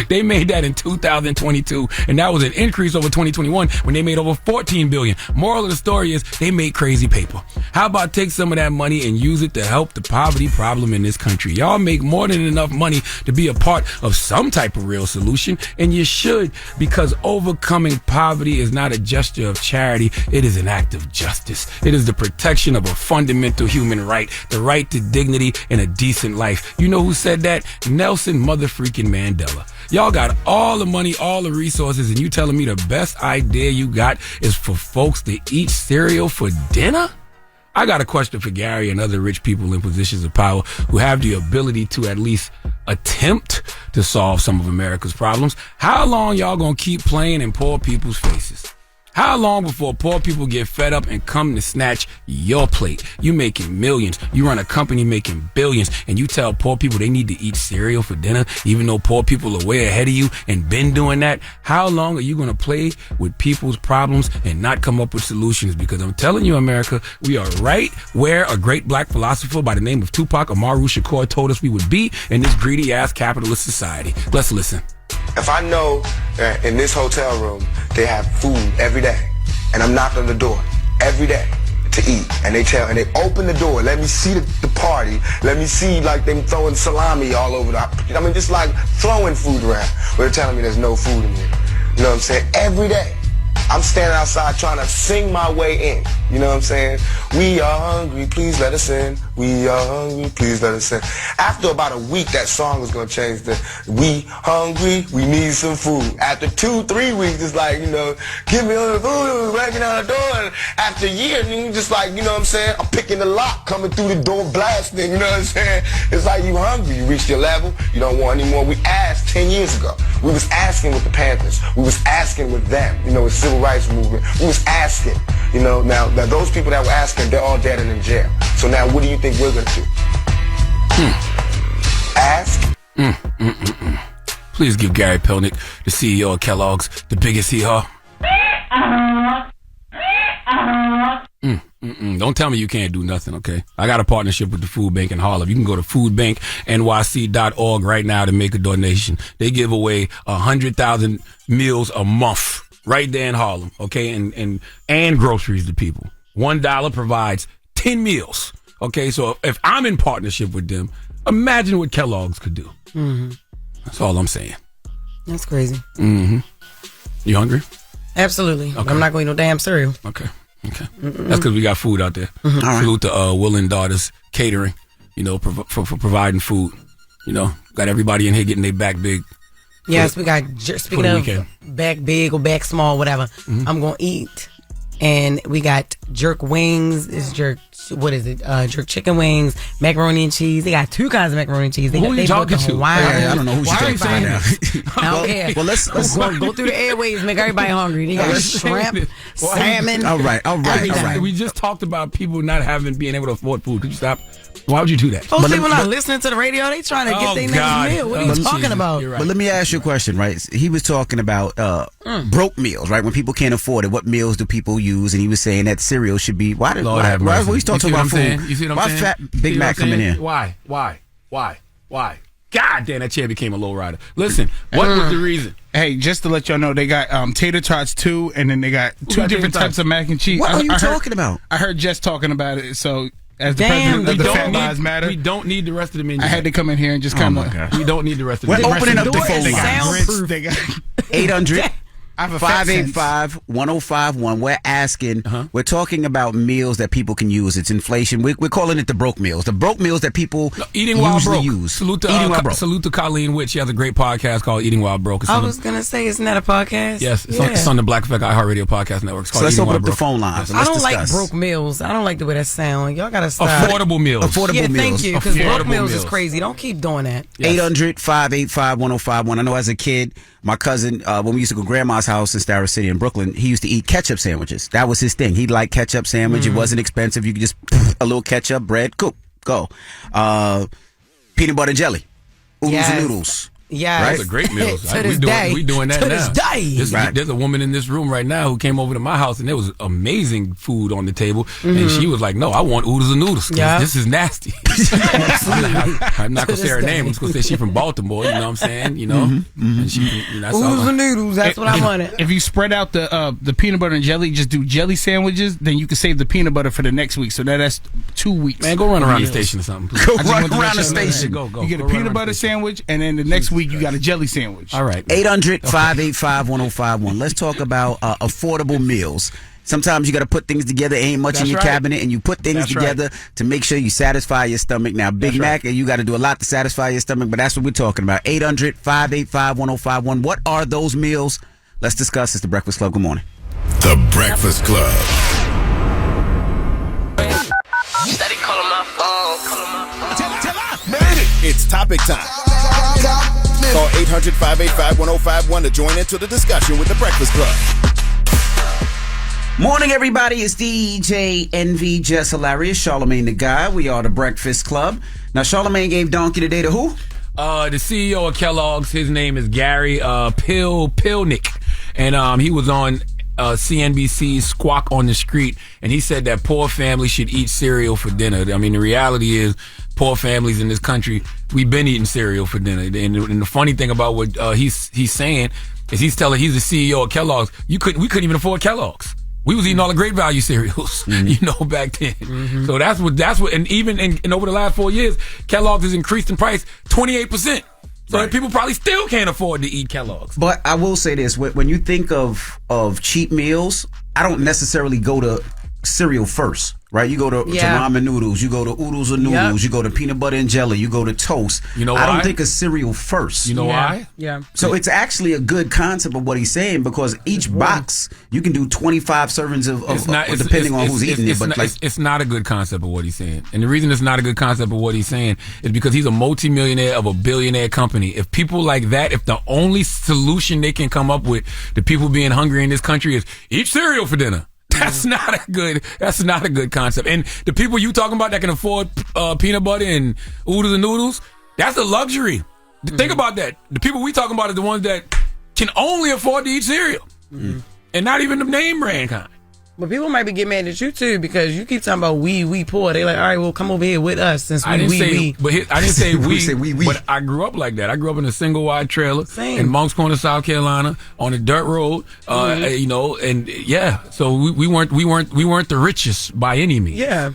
They made that in 2022, and that was an increase over 2021 when they made over $14 billion. Moral of the story is they made crazy paper. How about take some of that money and use it to help the poverty problem in this country? Y'all make more than enough money to be a part of some type of real solution, and you should, because overcoming poverty is not a gesture of charity. It is an act of justice. It is the protection of a fundamental human right, the right to dignity and a decent life. You know who said that? Nelson motherfreaking Mandela. Y'all got all the money, all the resources, and you telling me the best idea you got is for folks to eat cereal for dinner? I got a question for Gary and other rich people in positions of power who have the ability to at least attempt to solve some of America's problems. How long y'all gonna keep playing in poor people's faces? How long before poor people get fed up and come to snatch your plate? You making millions. You run a company making billions, and you tell poor people they need to eat cereal for dinner, even though poor people are way ahead of you and been doing that. How long are you going to play with people's problems and not come up with solutions? Because I'm telling you, America, we are right where a great black philosopher by the name of Tupac Amaru Shakur told us we would be in this greedy-ass capitalist society. Let's listen. If I know that in this hotel room they have food every day, and I'm knocking on the door every day to eat, and they open the door, let me see the party, let me see like them throwing salami all over just like throwing food around, but they're telling me there's no food in here. You know what I'm saying? Every day. I'm standing outside trying to sing my way in. You know what I'm saying? We are hungry, please let us in. We are hungry, please let us in. After about a week, that song was going to change to we hungry, we need some food. After 2-3 weeks, it's like, give me all the food, breaking out the door. And after a year, you just like, you know what I'm saying? I'm picking the lock, coming through the door, blasting, you know what I'm saying? It's like you hungry, you reached your level, you don't want any more. We asked 10 years ago. We was asking with the Panthers. We was asking with them, with civil rights movement. We was asking, now those people that were asking, they're all dead and in jail. So now what do you think we're going to do? Ask? Please give Gary Pilnick, the CEO of Kellogg's, the biggest hee-haw. Don't tell me you can't do nothing, okay? I got a partnership with the Food Bank in Harlem. You can go to foodbanknyc.org right now to make a donation. They give away 100,000 meals a month right there in Harlem, okay? And groceries to people. $1 provides 10 meals, okay? So if I'm in partnership with them, imagine what Kellogg's could do. That's all I'm saying. That's crazy. You hungry? Absolutely. Okay. I'm not going to eat no damn cereal. Okay. That's because we got food out there. All right. Salute to Will and Daughters Catering, for providing food. Got everybody in here getting their back big. Yes, we got. Speaking of back big or back small, whatever, I'm gonna eat. And we got jerk wings. It's jerk. What is it? Jerk chicken wings, macaroni and cheese. They got 2 kinds of macaroni and cheese. They Who are you talking to? I don't know who she's talking to right now. I don't care. Well, let's go through the airways, make everybody hungry. They got shrimp, salmon. All right. We just talked about people not being able to afford food. Could you stop? Why would you do that? Most people not listening to the radio. They trying to get their next meal. What are you talking about? But let me ask you a question, right? He was talking about broke meals, right? When people can't afford it, what meals do people use? And he was saying that cereal should be. Why he's talking about food? You see what I'm saying? Why fat Big Mac coming in? Why? God damn, that chair became a low rider. Listen, what was the reason? Hey, just to let y'all know, they got tater tots too, and then they got 2 different types of mac and cheese. What are you talking about? I heard Jess talking about it, so as the president of the Fat Lives Matter, we don't need the rest of the menu. I had to come in here and just kind of. We don't need the rest of the menu. We're opening up the phone lines. They got 800 585-1051. We're asking, we're talking about meals that people can use. It's inflation. We're calling it the broke meals. The broke meals that people Eating While usually Broke. use. Salute to Colleen Witt. She has a great podcast called Eating While Broke. I was going to say, isn't that a podcast? Yes, it's on the Black Effect iHeartRadio Podcast Network. So let's open up the phone lines. I don't like broke meals. I don't like the way that sound. Y'all got to stop. Affordable meals. Affordable meals. Thank you, because broke meals is crazy. Don't keep doing that. 800-585-1051. I know as a kid, my cousin, when we used to go to grandma's house in Starrett City in Brooklyn, he used to eat ketchup sandwiches. That was his thing. He'd like ketchup sandwich. It wasn't expensive. You could just a little ketchup, bread, go. Peanut butter jelly, oodles and noodles. Yeah, right? Those are great meals. We doing that now. This There's a woman in this room right now who came over to my house and there was amazing food on the table, and she was like, "No, I want oodles and noodles. This is nasty." I'm not gonna say her name. I'm just gonna say she's from Baltimore. You know what I'm saying? You know, and she oodles and noodles. That's what I wanted. If you spread out the peanut butter and jelly, just do jelly sandwiches. Then you can save the peanut butter for the next week. So that's 2 weeks. Man, go run around the station or something. Go run around the station. Go. You get a peanut butter sandwich, and then the next week you got a jelly sandwich. All right. 800-585-1051. Let's talk about affordable meals. Sometimes you got to put things together. Ain't much in your cabinet, and you put things together to make sure you satisfy your stomach. Now, Big Mac, you got to do a lot to satisfy your stomach, but that's what we're talking about. 800-585-1051. What are those meals? Let's discuss. It's The Breakfast Club. Good morning. The Breakfast Club. Steady calling my phone. Made it. It's topic time. Call 800-585-1051 to join into the discussion with The Breakfast Club. Morning, everybody. It's DJ Envy, Jess Hilarious, Charlamagne the Guy. We are The Breakfast Club. Now, Charlamagne gave donkey today to who? The CEO of Kellogg's. His name is Gary Pilnick. And he was on CNBC's Squawk on the Street, and he said that poor families should eat cereal for dinner. I mean, the reality is poor families in this country, we've been eating cereal for dinner. And the funny thing about what he's saying is he's the CEO of Kellogg's. We couldn't even afford Kellogg's. We was eating all the great value cereals, back then. So that's what, and even in over the last 4 years, Kellogg's has increased in price 28%. So people probably still can't afford to eat Kellogg's. But I will say this: when you think of cheap meals, I don't necessarily go to cereal first. Right, you go to ramen noodles, you go to oodles and noodles, you go to peanut butter and jelly, you go to toast. You know why? I don't think of cereal first. You know why? Yeah. So it's actually a good concept of what he's saying, because each box you can do 25 servings of depending on who's eating it. But it's not a good concept of what he's saying, and the reason it's not a good concept of what he's saying is because he's a multimillionaire of a billionaire company. If people like that, if the only solution they can come up with to people being hungry in this country is eat cereal for dinner. That's not a good concept. And the people you talking about that can afford peanut butter and oodles and noodles, that's a luxury. Think about that. The people we talking about are the ones that can only afford to eat cereal. And not even the name brand kind. But people might be getting mad at you too, because you keep talking about we poor. They like, all right, well, come over here with us since we. I didn't say we. Say we. But I grew up like that. I grew up in a single wide trailer in Moncks Corner, South Carolina, on a dirt road. So we weren't the richest by any means. Yeah,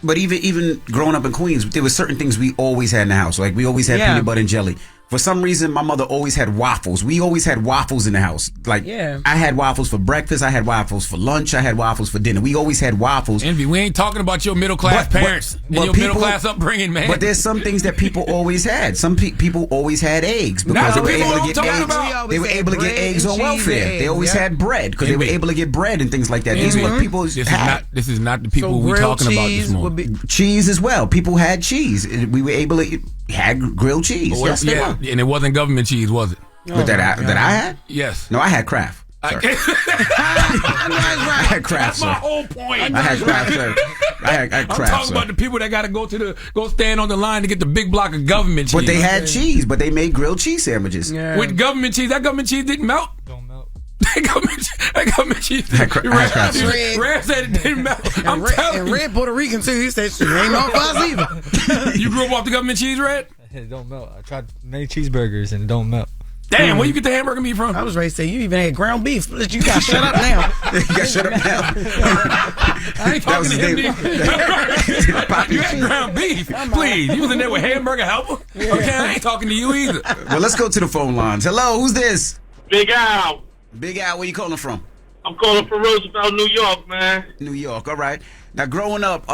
But even growing up in Queens, there were certain things we always had in the house. Like we always had peanut butter and jelly. For some reason, my mother always had waffles. We always had waffles in the house. Like, I had waffles for breakfast. I had waffles for lunch. I had waffles for dinner. We always had waffles. Envy, we ain't talking about your middle class parents and your middle class upbringing, man. But there's some things that people always had. Some people always had eggs because they were able to get eggs. They were able to get eggs on welfare. They always had bread because they were able to get bread and things like that. These are what people had. This is not the people we're talking about this morning. Cheese as well. People had cheese. We were able to had grilled cheese. Yes, and it wasn't government cheese, was it? But that I had? Yes. No, I had Kraft. I had Kraft. That's my whole point. I had Kraft, sir. I had Kraft. I'm talking about the people that got to go stand on the line to get the big block of government cheese. But they had cheese. But they made grilled cheese sandwiches with government cheese. That government cheese didn't melt. Don't melt. That government cheese. Red said it didn't melt. I'm telling you. And Red Puerto Rican too. He said she ain't no fuss either. You grew up off the government cheese, Red? It don't melt. I tried many cheeseburgers and it don't melt. Damn, where you get the hamburger meat from? I was ready to say you even had ground beef. You got to shut up now. You got to shut up now. I ain't talking to him. You had ground beef. Please, you was in there with hamburger helper. Okay, I ain't talking to you either. Well, let's go to the phone lines. Hello, who's this? Big Al. Big Al, where you calling from? I'm calling from Roosevelt, New York, man. New York, all right. Now, growing up,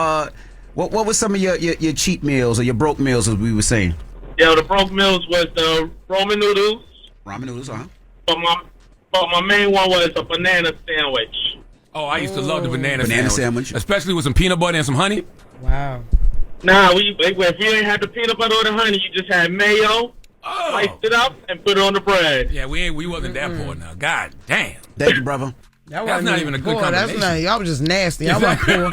what was some of your cheat meals or your broke meals, as we were saying? Yeah, the broke meals was the ramen noodles. Ramen noodles, But my main one was a banana sandwich. Oh, I used to love the banana sandwich. Especially with some peanut butter and some honey. Wow. Nah, if you ain't had the peanut butter or the honey, you just had mayo, sliced it up, and put it on the bread. Yeah, we wasn't that poor now. God damn. Thank you, brother. That's not even a good combination. Y'all was just nasty. Y'all was poor.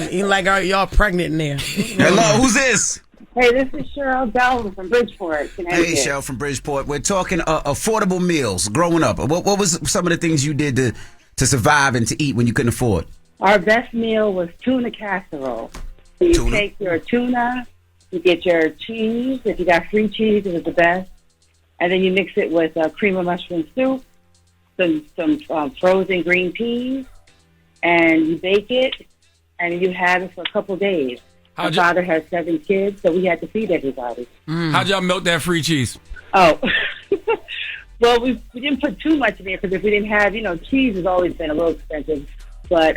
Eating like y'all pregnant in there. Hello, who's this? Hey, this is Cheryl Delvin from Bridgeport, Connecticut. Hey, Cheryl from Bridgeport. We're talking affordable meals growing up. What was some of the things you did to survive and to eat when you couldn't afford? Our best meal was tuna casserole. So you take your tuna, you get your cheese. If you got free cheese, it was the best. And then you mix it with cream of mushroom soup, some frozen green peas, and you bake it, and you have it for a couple days. My father has 7 kids, so we had to feed everybody. How'd y'all melt that free cheese? Oh, well, we didn't put too much in there because if we didn't have, cheese has always been a little expensive. But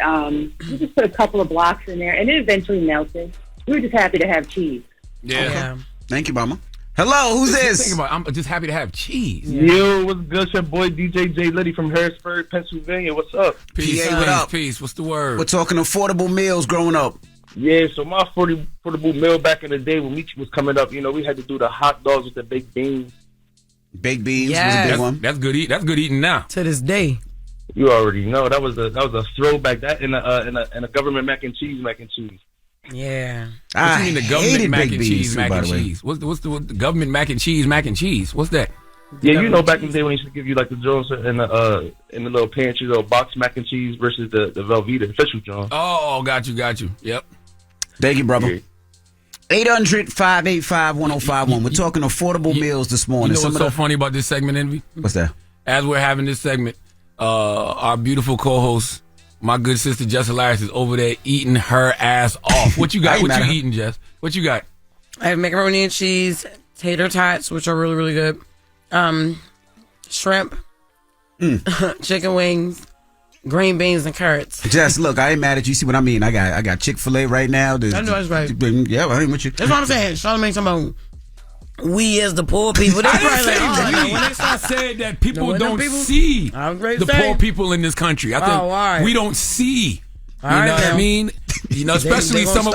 we just put a couple of blocks in there, and it eventually melted. We were just happy to have cheese. Yeah. Thank you, Mama. Hello, who's this? I'm just happy to have cheese. Yo, what's good? It's your boy DJ J Liddy from Harrisburg, Pennsylvania. What's up? Peace, what up? Peace. What's the word? We're talking affordable meals growing up. Yeah, so my affordable meal back in the day when Michi was coming up, we had to do the hot dogs with the baked beans. Baked beans was a big one. That's good. That's good eating now. To this day. You already know that was a throwback. That and a government mac and cheese. Yeah. What you mean the government mac and cheese mac and cheese? What's the government mac and cheese mac and cheese? What's that? Yeah, back in the day when they used to give you like the Jones in the little pantry, little box mac and cheese versus the Velveeta official Jones. Oh, got you. Yep. Thank you, brother. 800-585-1051. We're talking affordable meals this morning. You know what's so funny about this segment, Envy? What's that? As we're having this segment, our beautiful co-host, my good sister Jess Hilarious, is over there eating her ass off. What you got? What you eating, Jess? What you got? I have macaroni and cheese, tater tots, which are really, really good. Shrimp, chicken wings, green beans, and carrots. Jess, look, I ain't mad at you. See what I mean? I got Chick-fil-A right now. I know that's right. Yeah, I ain't with you. That's what I'm saying. Charlamagne talking about we as the poor people. They probably like, when they start saying that people don't see the poor people in this country. I think we don't see. You know what I mean? Especially some of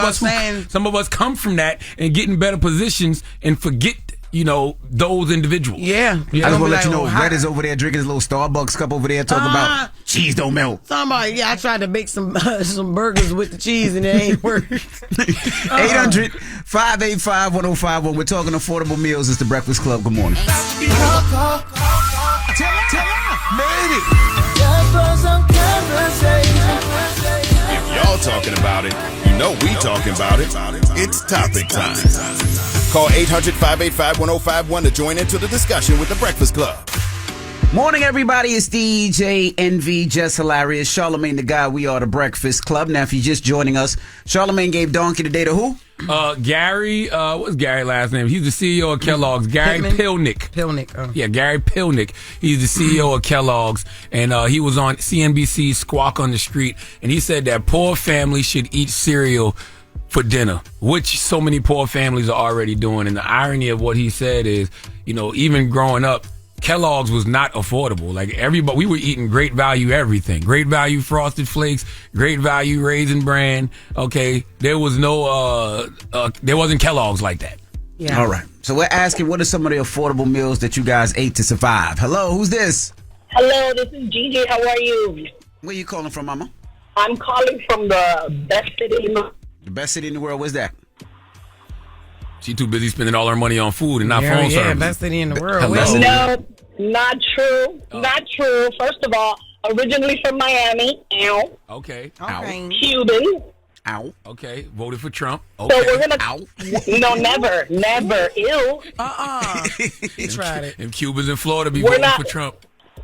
us come from that and get in better positions and forget, those individuals. Yeah. I just want to let you know, Red is over there drinking his little Starbucks cup over there talking about cheese don't melt. Somebody, I tried to make some burgers with the cheese and it ain't work. 800-585-1051. We're talking affordable meals. It's the Breakfast Club. Good morning. If y'all talking about it, we talking about it. It's topic time. Call 800-585-1051 to join into the discussion with the Breakfast Club. Morning, everybody. It's DJ NV, Jess Hilarious, Charlamagne the Guy. We are the Breakfast Club. Now, if you're just joining us, Charlamagne gave Donkey today to who? Gary, what's Gary's last name? He's the CEO of Kellogg's. Gary Pilnick. Yeah, Gary Pilnick. He's the CEO of Kellogg's, and he was on CNBC's Squawk on the Street, and he said that poor families should eat cereal for dinner, which so many poor families are already doing. And the irony of what he said is, even growing up, Kellogg's was not affordable. Like everybody, we were eating Great Value everything. Great Value Frosted Flakes, Great Value Raisin Bran. Okay, there was no, there wasn't Kellogg's like that. Yeah. All right. So we're asking, what are some of the affordable meals that you guys ate to survive? Hello, who's this? Hello, this is Gigi. How are you? Where you calling from, Mama? I'm calling from the best city in the world. The best city in the world. Where's that? She too busy spending all her money on food and not phone service. Yeah, best city in the world. No, not true. Not true. First of all, originally from Miami. Ow. Okay. Ow. Cuban. Ow. Okay. Voted for Trump. Okay. So we're gonna. Ow. No, never. Ew. He tried it. And Cubans in Florida be voting for Trump.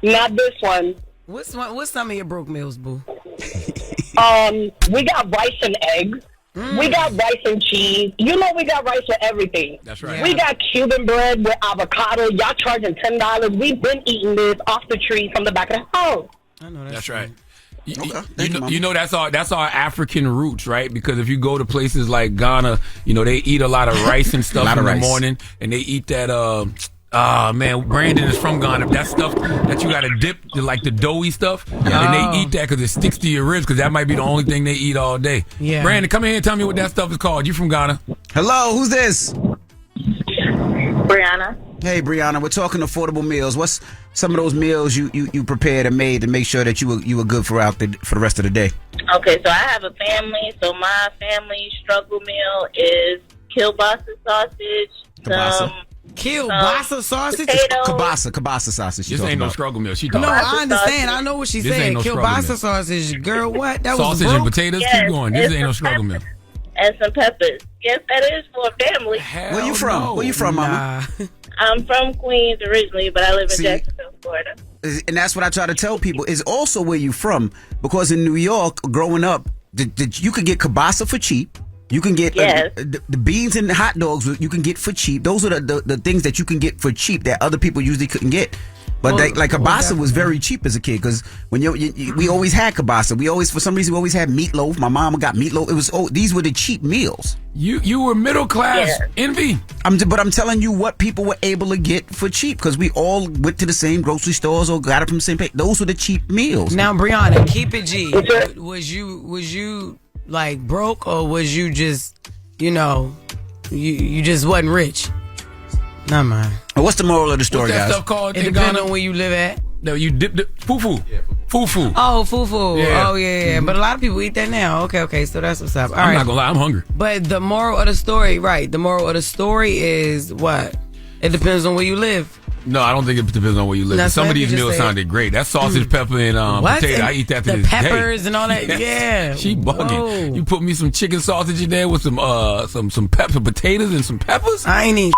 Not this one. What's some of your broke meals, boo? We got rice and eggs. We got rice and cheese. We got rice with everything. That's right. We got Cuban bread with avocado. Y'all charging $10. We've been eating this off the tree from the back of the house. I know that's right. That's our African roots, right? Because if you go to places like Ghana, they eat a lot of rice and stuff in the morning, and they eat that. Brandon is from Ghana. That stuff that you got to dip, like the doughy stuff, and they eat that because it sticks to your ribs. Because that might be the only thing they eat all day. Yeah. Brandon, come in here and tell me what that stuff is called. You from Ghana? Hello, who's this? Brianna. Hey, Brianna, we're talking affordable meals. What's some of those meals you prepared and made to make sure that you were good for the rest of the day? Okay, so I have a family. So my family struggle meal is kielbasa sausage. Kielbasa sausage? Kielbasa sausage. This ain't no struggle meal. She No, talking. I understand. I know what she's saying. No Kielbasa sausage. Girl, what? That was sausage and potatoes? Keep going. This ain't no struggle meal. And some peppers. Yes, that is for a family. Where you from? Where you from, Mama? I'm from Queens originally, but I live in Jacksonville, Florida. And that's what I try to tell people, is also where you from. Because in New York, growing up, you could get kielbasa for cheap. You can get the beans and the hot dogs you can get for cheap. Those are the things that you can get for cheap that other people usually couldn't get. But kielbasa was very cheap as a kid because when we always had kielbasa. For some reason we always had meatloaf. My mom got meatloaf. These were the cheap meals. You were middle class, Envy. But I'm telling you what people were able to get for cheap because we all went to the same grocery stores or got it from the same place. Those were the cheap meals. Now, Brianna, keep it G. Was you like broke, or was you just, you just wasn't rich? Not mine. What's the moral of the story, What's that guys? stuff called It depends on where you live at. No, you dip the fufu. Fufu. Oh, fufu. Yeah. Oh, yeah. But a lot of people eat that now. Okay. So that's what's up. All I'm right. not gonna lie, I'm hungry. But the moral of the story, right? The moral of the story is what? It depends on where you live. No, I don't think it depends on where you live. That's Some what of these you just meals said. sounded great. That sausage, pepper, and potato. I eat that to the this day. peppers and all that. Yeah. She bugging. Whoa. You put me some chicken sausage in there with some potatoes and some peppers. I ain't eating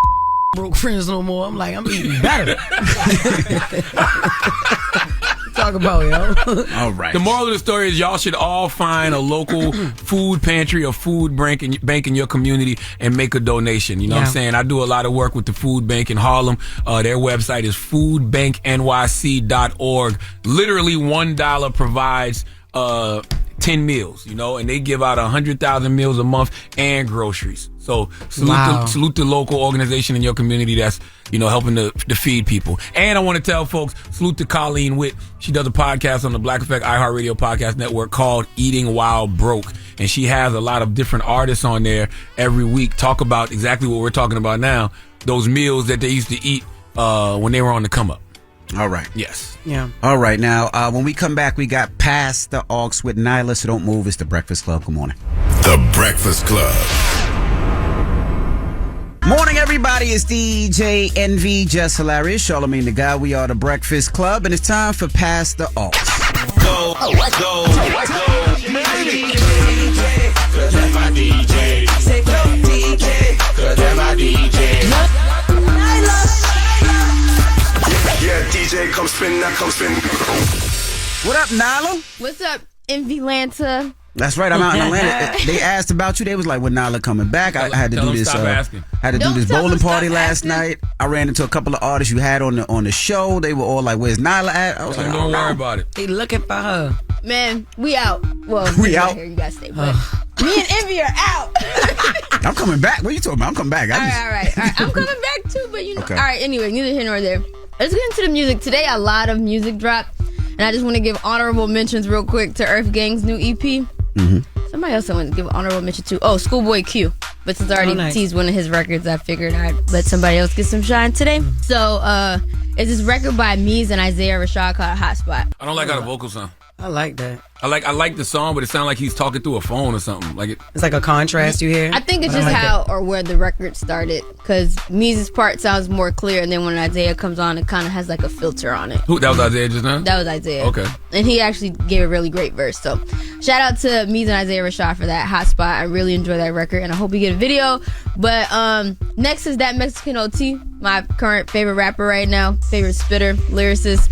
broke friends no more. I'm eating better. Talk about, yo. All right. The moral of the story is y'all should all find a local food pantry or food bank in your community and make a donation. You know what I'm saying? I do a lot of work with the food bank in Harlem. Their website is foodbanknyc.org. Literally $1 provides 10 meals, and they give out 100,000 meals a month and groceries. So salute the local organization in your community that's, helping to feed people. And I want to tell folks, salute to Colleen Witt. She does a podcast on the Black Effect iHeartRadio podcast network called Eating While Broke. And she has a lot of different artists on there every week talk about exactly what we're talking about now, those meals that they used to eat when they were on the come up. All right. Yes. Yeah. All right. Now, when we come back, we got Past the Aux with Nyla, so don't move. It's The Breakfast Club. Good morning. The Breakfast Club. Morning, everybody. It's DJ Envy, Jess Hilarious, Charlamagne the Guy. We are The Breakfast Club, and it's time for Past the Aux. Go. DJ, cause that's my DJ. Say go, DJ, cause that's my DJ. Yeah, DJ, come spin, now come spin. What up, Nyla? What's up, Envy Lanta? That's right. I'm out in Atlanta. They asked about you. They was like, "When Nyla coming back?" I had to do this. Had to do this bowling party last night. I ran into a couple of artists you had on the show. They were all like, "Where's Nyla at?" I was like, "Don't worry about it." He looking for her. Man, we out. Well, we out. Here. You guys stay. But me and Envy are out. I'm coming back. What are you talking about? I'm coming back. All right. I'm coming back too. But you know. Okay. All right. Anyway, neither here nor there. Let's get into the music today. A lot of music dropped, and I just want to give honorable mentions real quick to Earth Gang's new EP. Mm-hmm. Somebody else I want to give an honorable mention to. Oh, Schoolboy Q. But since I already teased one of his records, I figured I'd let somebody else get some shine today. So, it's this record by Mies and Isaiah Rashad called Hotspot. I don't like how the vocals sound. I like that. I like the song, but it sounds like he's talking through a phone or something. Like it's like a contrast you hear. I think it's just how or where the record started, because Mies' part sounds more clear, and then when Isaiah comes on, it kind of has like a filter on it. Who? That was Isaiah just now? That was Isaiah. Okay. And he actually gave a really great verse. So shout out to Mies and Isaiah Rashad for that Hotspot. I really enjoy that record, and I hope we get a video. But next is that Mexican OT, my current favorite rapper right now, favorite spitter, lyricist.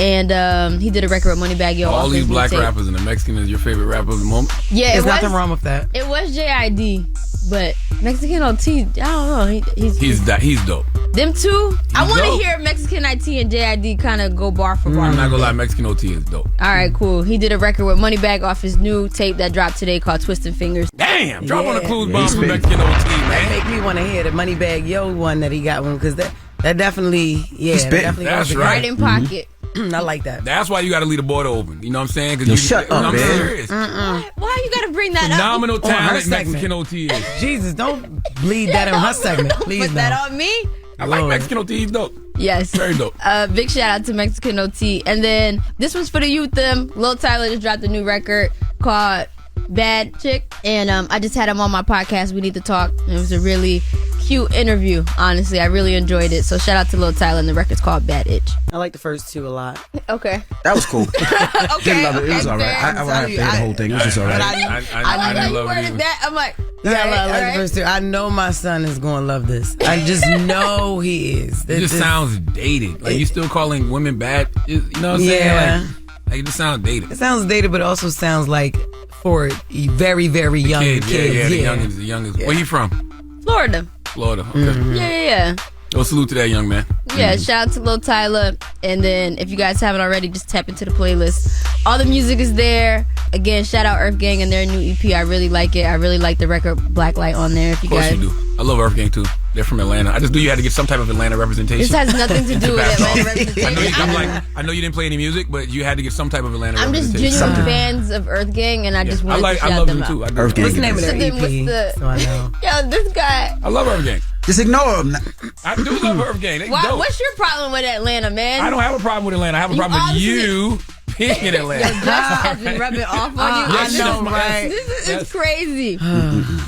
And he did a record with Moneybagg Yo. All these black rappers and the Mexican is your favorite rapper of the moment? Yeah, there's nothing wrong with that. It was JID, but Mexican OT, I don't know. He's dope. Them two, I want to hear Mexican IT and JID kind of go bar for bar. I'm not gonna lie, Mexican OT is dope. All right, cool. He did a record with Moneybagg off his new tape that dropped today called Twisted Fingers. Damn, drop on the clues bomb from Mexican OT, man. That make me want to hear the Moneybagg Yo one that he got one, because that definitely, That's right in pocket. I like that. That's why you got to leave the border open. You know what I'm saying? Shut up, I'm man. serious. Why you got to bring that Phenomenal up? talent Mexican OT is. Jesus, don't bleed that in her segment. Please put that on me. I like Mexican OT. He's dope. Yes. Very dope. Big shout out to Mexican OT. And then this one's for the youth. Lil Tyler just dropped a new record called Bad Chick. And I just had him on my podcast, We Need to Talk. And it was a really cute interview, honestly. I really enjoyed it. So shout out to Lil Tyler, and the record's called Bad Itch. I like the first two a lot. Okay. That was cool. Okay. Didn't love it. It was all right. I won't have to hear the whole thing. It was just all right. I didn't love it either. That, I'm like, I like the first two. I know my son is going to love this. I just know he is. It just sounds dated. Like, you still calling women bad? You know what I'm saying? Yeah. Like, it just sounds dated. It sounds dated, but it also sounds like for very, very young kids. Yeah, the youngest. Where you from? Florida. Okay. Mm-hmm. Yeah. Well, salute to that young man. Yeah, shout out to Lil Tyler. And then if you guys haven't already, just tap into the playlist. All the music is there. Again, shout out Earth Gang and their new EP. I really like it. I really like the record Blacklight on there. If you guys, of course you do. I love Earth Gang too. They're from Atlanta. I just knew you had to get some type of Atlanta representation. This has nothing to do with Atlanta representation. I know you didn't play any music, but you had to get some type of Atlanta representation. I'm just genuine fans of Earth Gang, and I just wanted to shout them out. I love them too. Earth Gang. What's the name of their EP? So I know. Yo, this guy. I love Earth Gang. Just ignore them. I do love Earth Gang. They dope. What's your problem with Atlanta, man? I don't have a problem with Atlanta. I have a problem with you being in Atlanta. Your Jess has been rubbing off on you. Yes, I know, right? This is crazy.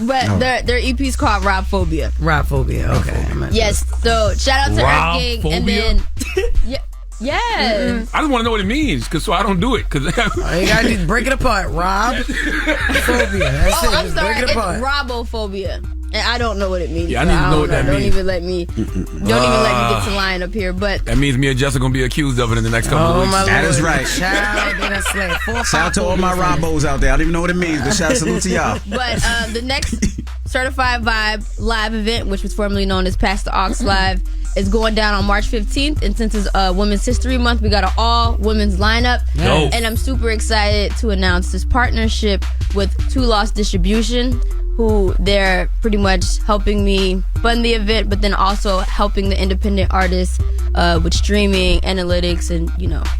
But their EP's called Robphobia. Robphobia, okay. Yes, so shout out to Earth Gang. And then, yes. I just want to know what it means, so I don't do it. You gotta just break it apart. Rob-phobia. That's it. I'm Just sorry, break it it's apart. Robophobia. And I don't know what it means. Yeah, I need to know what that means. Don't even let me get to lying up here. But that means me and Jess are gonna be accused of it in the next couple of weeks. That is right. Shout out to all my Robos out there. I don't even know what it means, but salute to y'all. But the next Certified Vibe live event, which was formerly known as Pass the Aux Live, is going down on March 15th. And since it's Women's History Month, we got an all-women's lineup. Dope. And I'm super excited to announce this partnership with Two Lost Distribution, who they're pretty much helping me fund the event, but then also helping the independent artists with streaming, analytics, and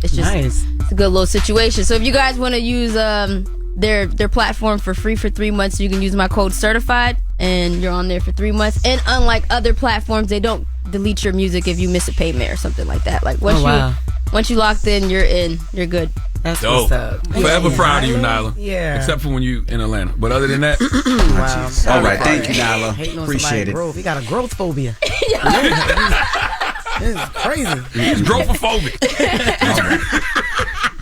it's just nice. It's a good little situation. So if you guys want to use their platform for free for 3 months, you can use my code CERTIFIED, and you're on there for 3 months. And unlike other platforms, they don't delete your music if you miss a payment or something like that. Like once you locked in, you're good. That's dope. What's up. Forever proud of you, Nyla. Yeah. Except for when you in Atlanta. But other than that, wow. All right, thank you, Nyla. Appreciate it. Growth. He got a growth phobia. This is crazy. He's growthophobic.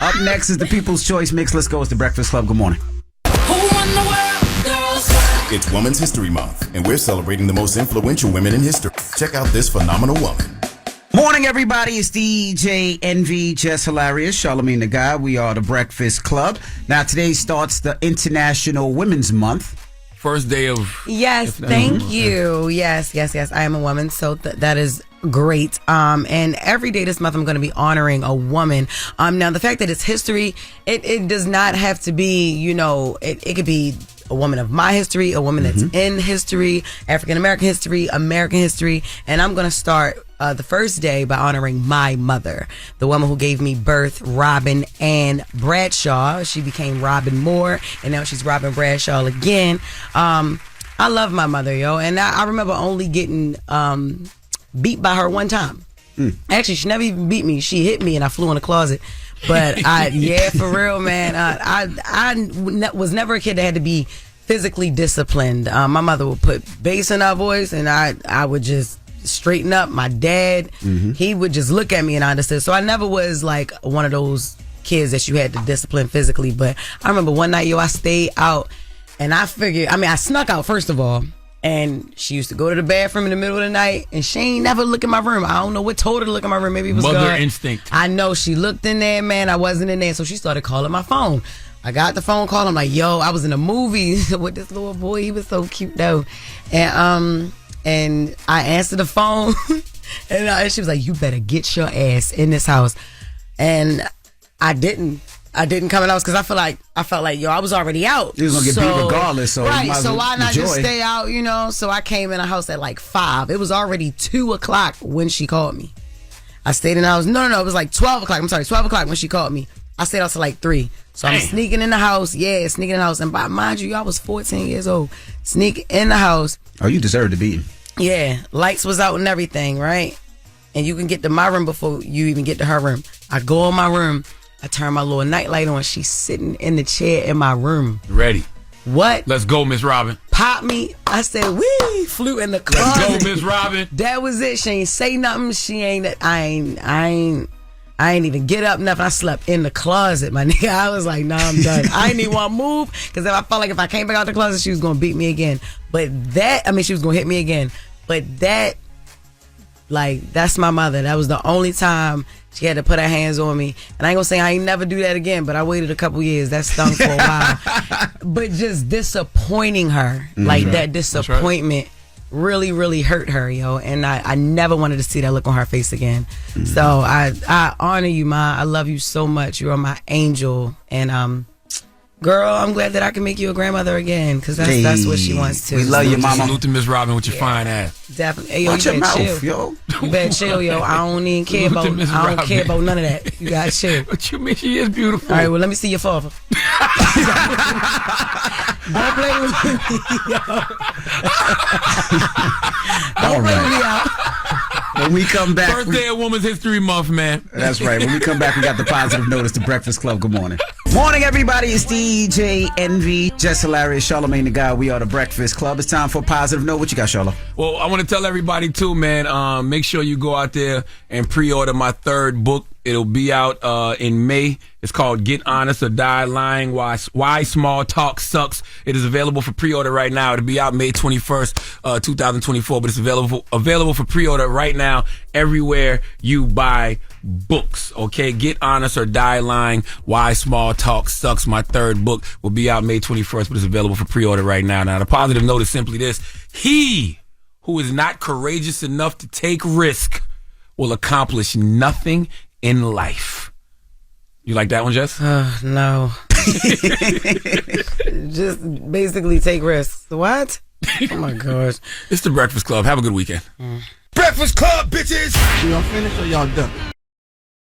Up next is the People's Choice Mix. Let's go. It's the Breakfast Club. Good morning. It's Women's History Month, and we're celebrating the most influential women in history. Check out this phenomenal woman. Morning, everybody. It's DJ Envy, Jess Hilarious, Charlamagne the Guy. We are the Breakfast Club. Now, today starts the International Women's Month. First day of... Yes, thank you. Yes. I am a woman, so that is great. And every day this month, I'm going to be honoring a woman. Now, the fact that it's history, it does not have to be, it could be a woman of my history, a woman that's in history, African-American history, American history. And I'm going to start the first day by honoring my mother, the woman who gave me birth, Robin Ann Bradshaw. She became Robin Moore, and now she's Robin Bradshaw again. I love my mother, yo. And I remember only getting beat by her one time. Actually, she never even beat me. She hit me, and I flew in the closet. But for real, man. I was never a kid that had to be physically disciplined. My mother would put bass in her voice, and I would just straighten up. My dad, he would just look at me and I understood. So I never was like one of those kids that you had to discipline physically. But I remember one night, I stayed out and I snuck out first of all. And she used to go to the bathroom in the middle of the night, and she ain't never look in my room. I don't know what told her to look in my room. Maybe it was mother God. Instinct. I know she looked in there, man. I wasn't in there, so she started calling my phone. I got the phone call. I'm like, yo, I was in a movie with this little boy. He was so cute though, and I answered the phone, and she was like, you better get your ass in this house, and I didn't come in the house because I felt like, yo, I was already out. You was gonna get beat regardless, so right. So why not just stay out, So I came in the house at like 5. It was already 2:00 when she called me. I stayed in the house. No, it was like 12:00. I'm sorry, 12:00 when she called me. I stayed out till like 3. So I'm sneaking in the house. Yeah, sneaking in the house. And mind you, I was 14 years old. Sneak in the house. Oh, you deserve to be. Yeah, lights was out and everything, right? And you can get to my room before you even get to her room. I go in my room. I turn my little nightlight on. She's sitting in the chair in my room. Ready. What? Let's go, Miss Robin. Pop me. I said, wee. Flew in the closet. Let's go, Miss Robin. That was it. She ain't say nothing. She ain't. I ain't even get up nothing. I slept in the closet, my nigga. I was like, nah, I'm done. I ain't even want to move because I felt like if I came back out the closet, she was gonna beat me again. But she was gonna hit me again. But that's my mother. That was the only time she had to put her hands on me. And I ain't gonna say I ain't never do that again, but I waited a couple years. That stung for a while. But just disappointing her, that disappointment really, really hurt her, yo. And I never wanted to see that look on her face again. So I honor you, Ma. I love you so much. You are my angel. And girl, I'm glad that I can make you a grandmother again, because that's what she wants to. We love you, Mama. Salute to Miss Robin with your fine ass. Definitely. Hey, yo, watch you your better mouth, chill. yo. You better chill, yo. I don't even care about. I don't care about none of that. You gotta chill. What you mean? She is beautiful. All right. Well, let me see your father. Don't play with me, yo. Don't play with me out. When we come back, first day of Women's History Month, man. That's right. When we come back, we got the positive notice. The Breakfast Club. Good morning. Morning, everybody. It's DJ Envy, Jess Hilarious, Charlamagne the Guy. We are the Breakfast Club. It's time for a positive note. What you got, Charla? Well, I want to tell everybody too, man. Make sure you go out there and pre-order my 3rd book. It'll be out in May. It's called Get Honest or Die Lying, Why Small Talk Sucks. It is available for pre-order right now. It'll be out May 21st, 2024, but it's available for pre-order right now everywhere you buy books, okay? Get Honest or Die Lying, Why Small Talk Sucks. My 3rd book will be out May 21st, but it's available for pre-order right now. Now, the positive note is simply this. He who is not courageous enough to take risk will accomplish nothing in life. You like that one, Jess? No. Just basically take risks. What? Oh my gosh. It's the Breakfast Club. Have a good weekend. Breakfast Club, bitches! Y'all finished or y'all done?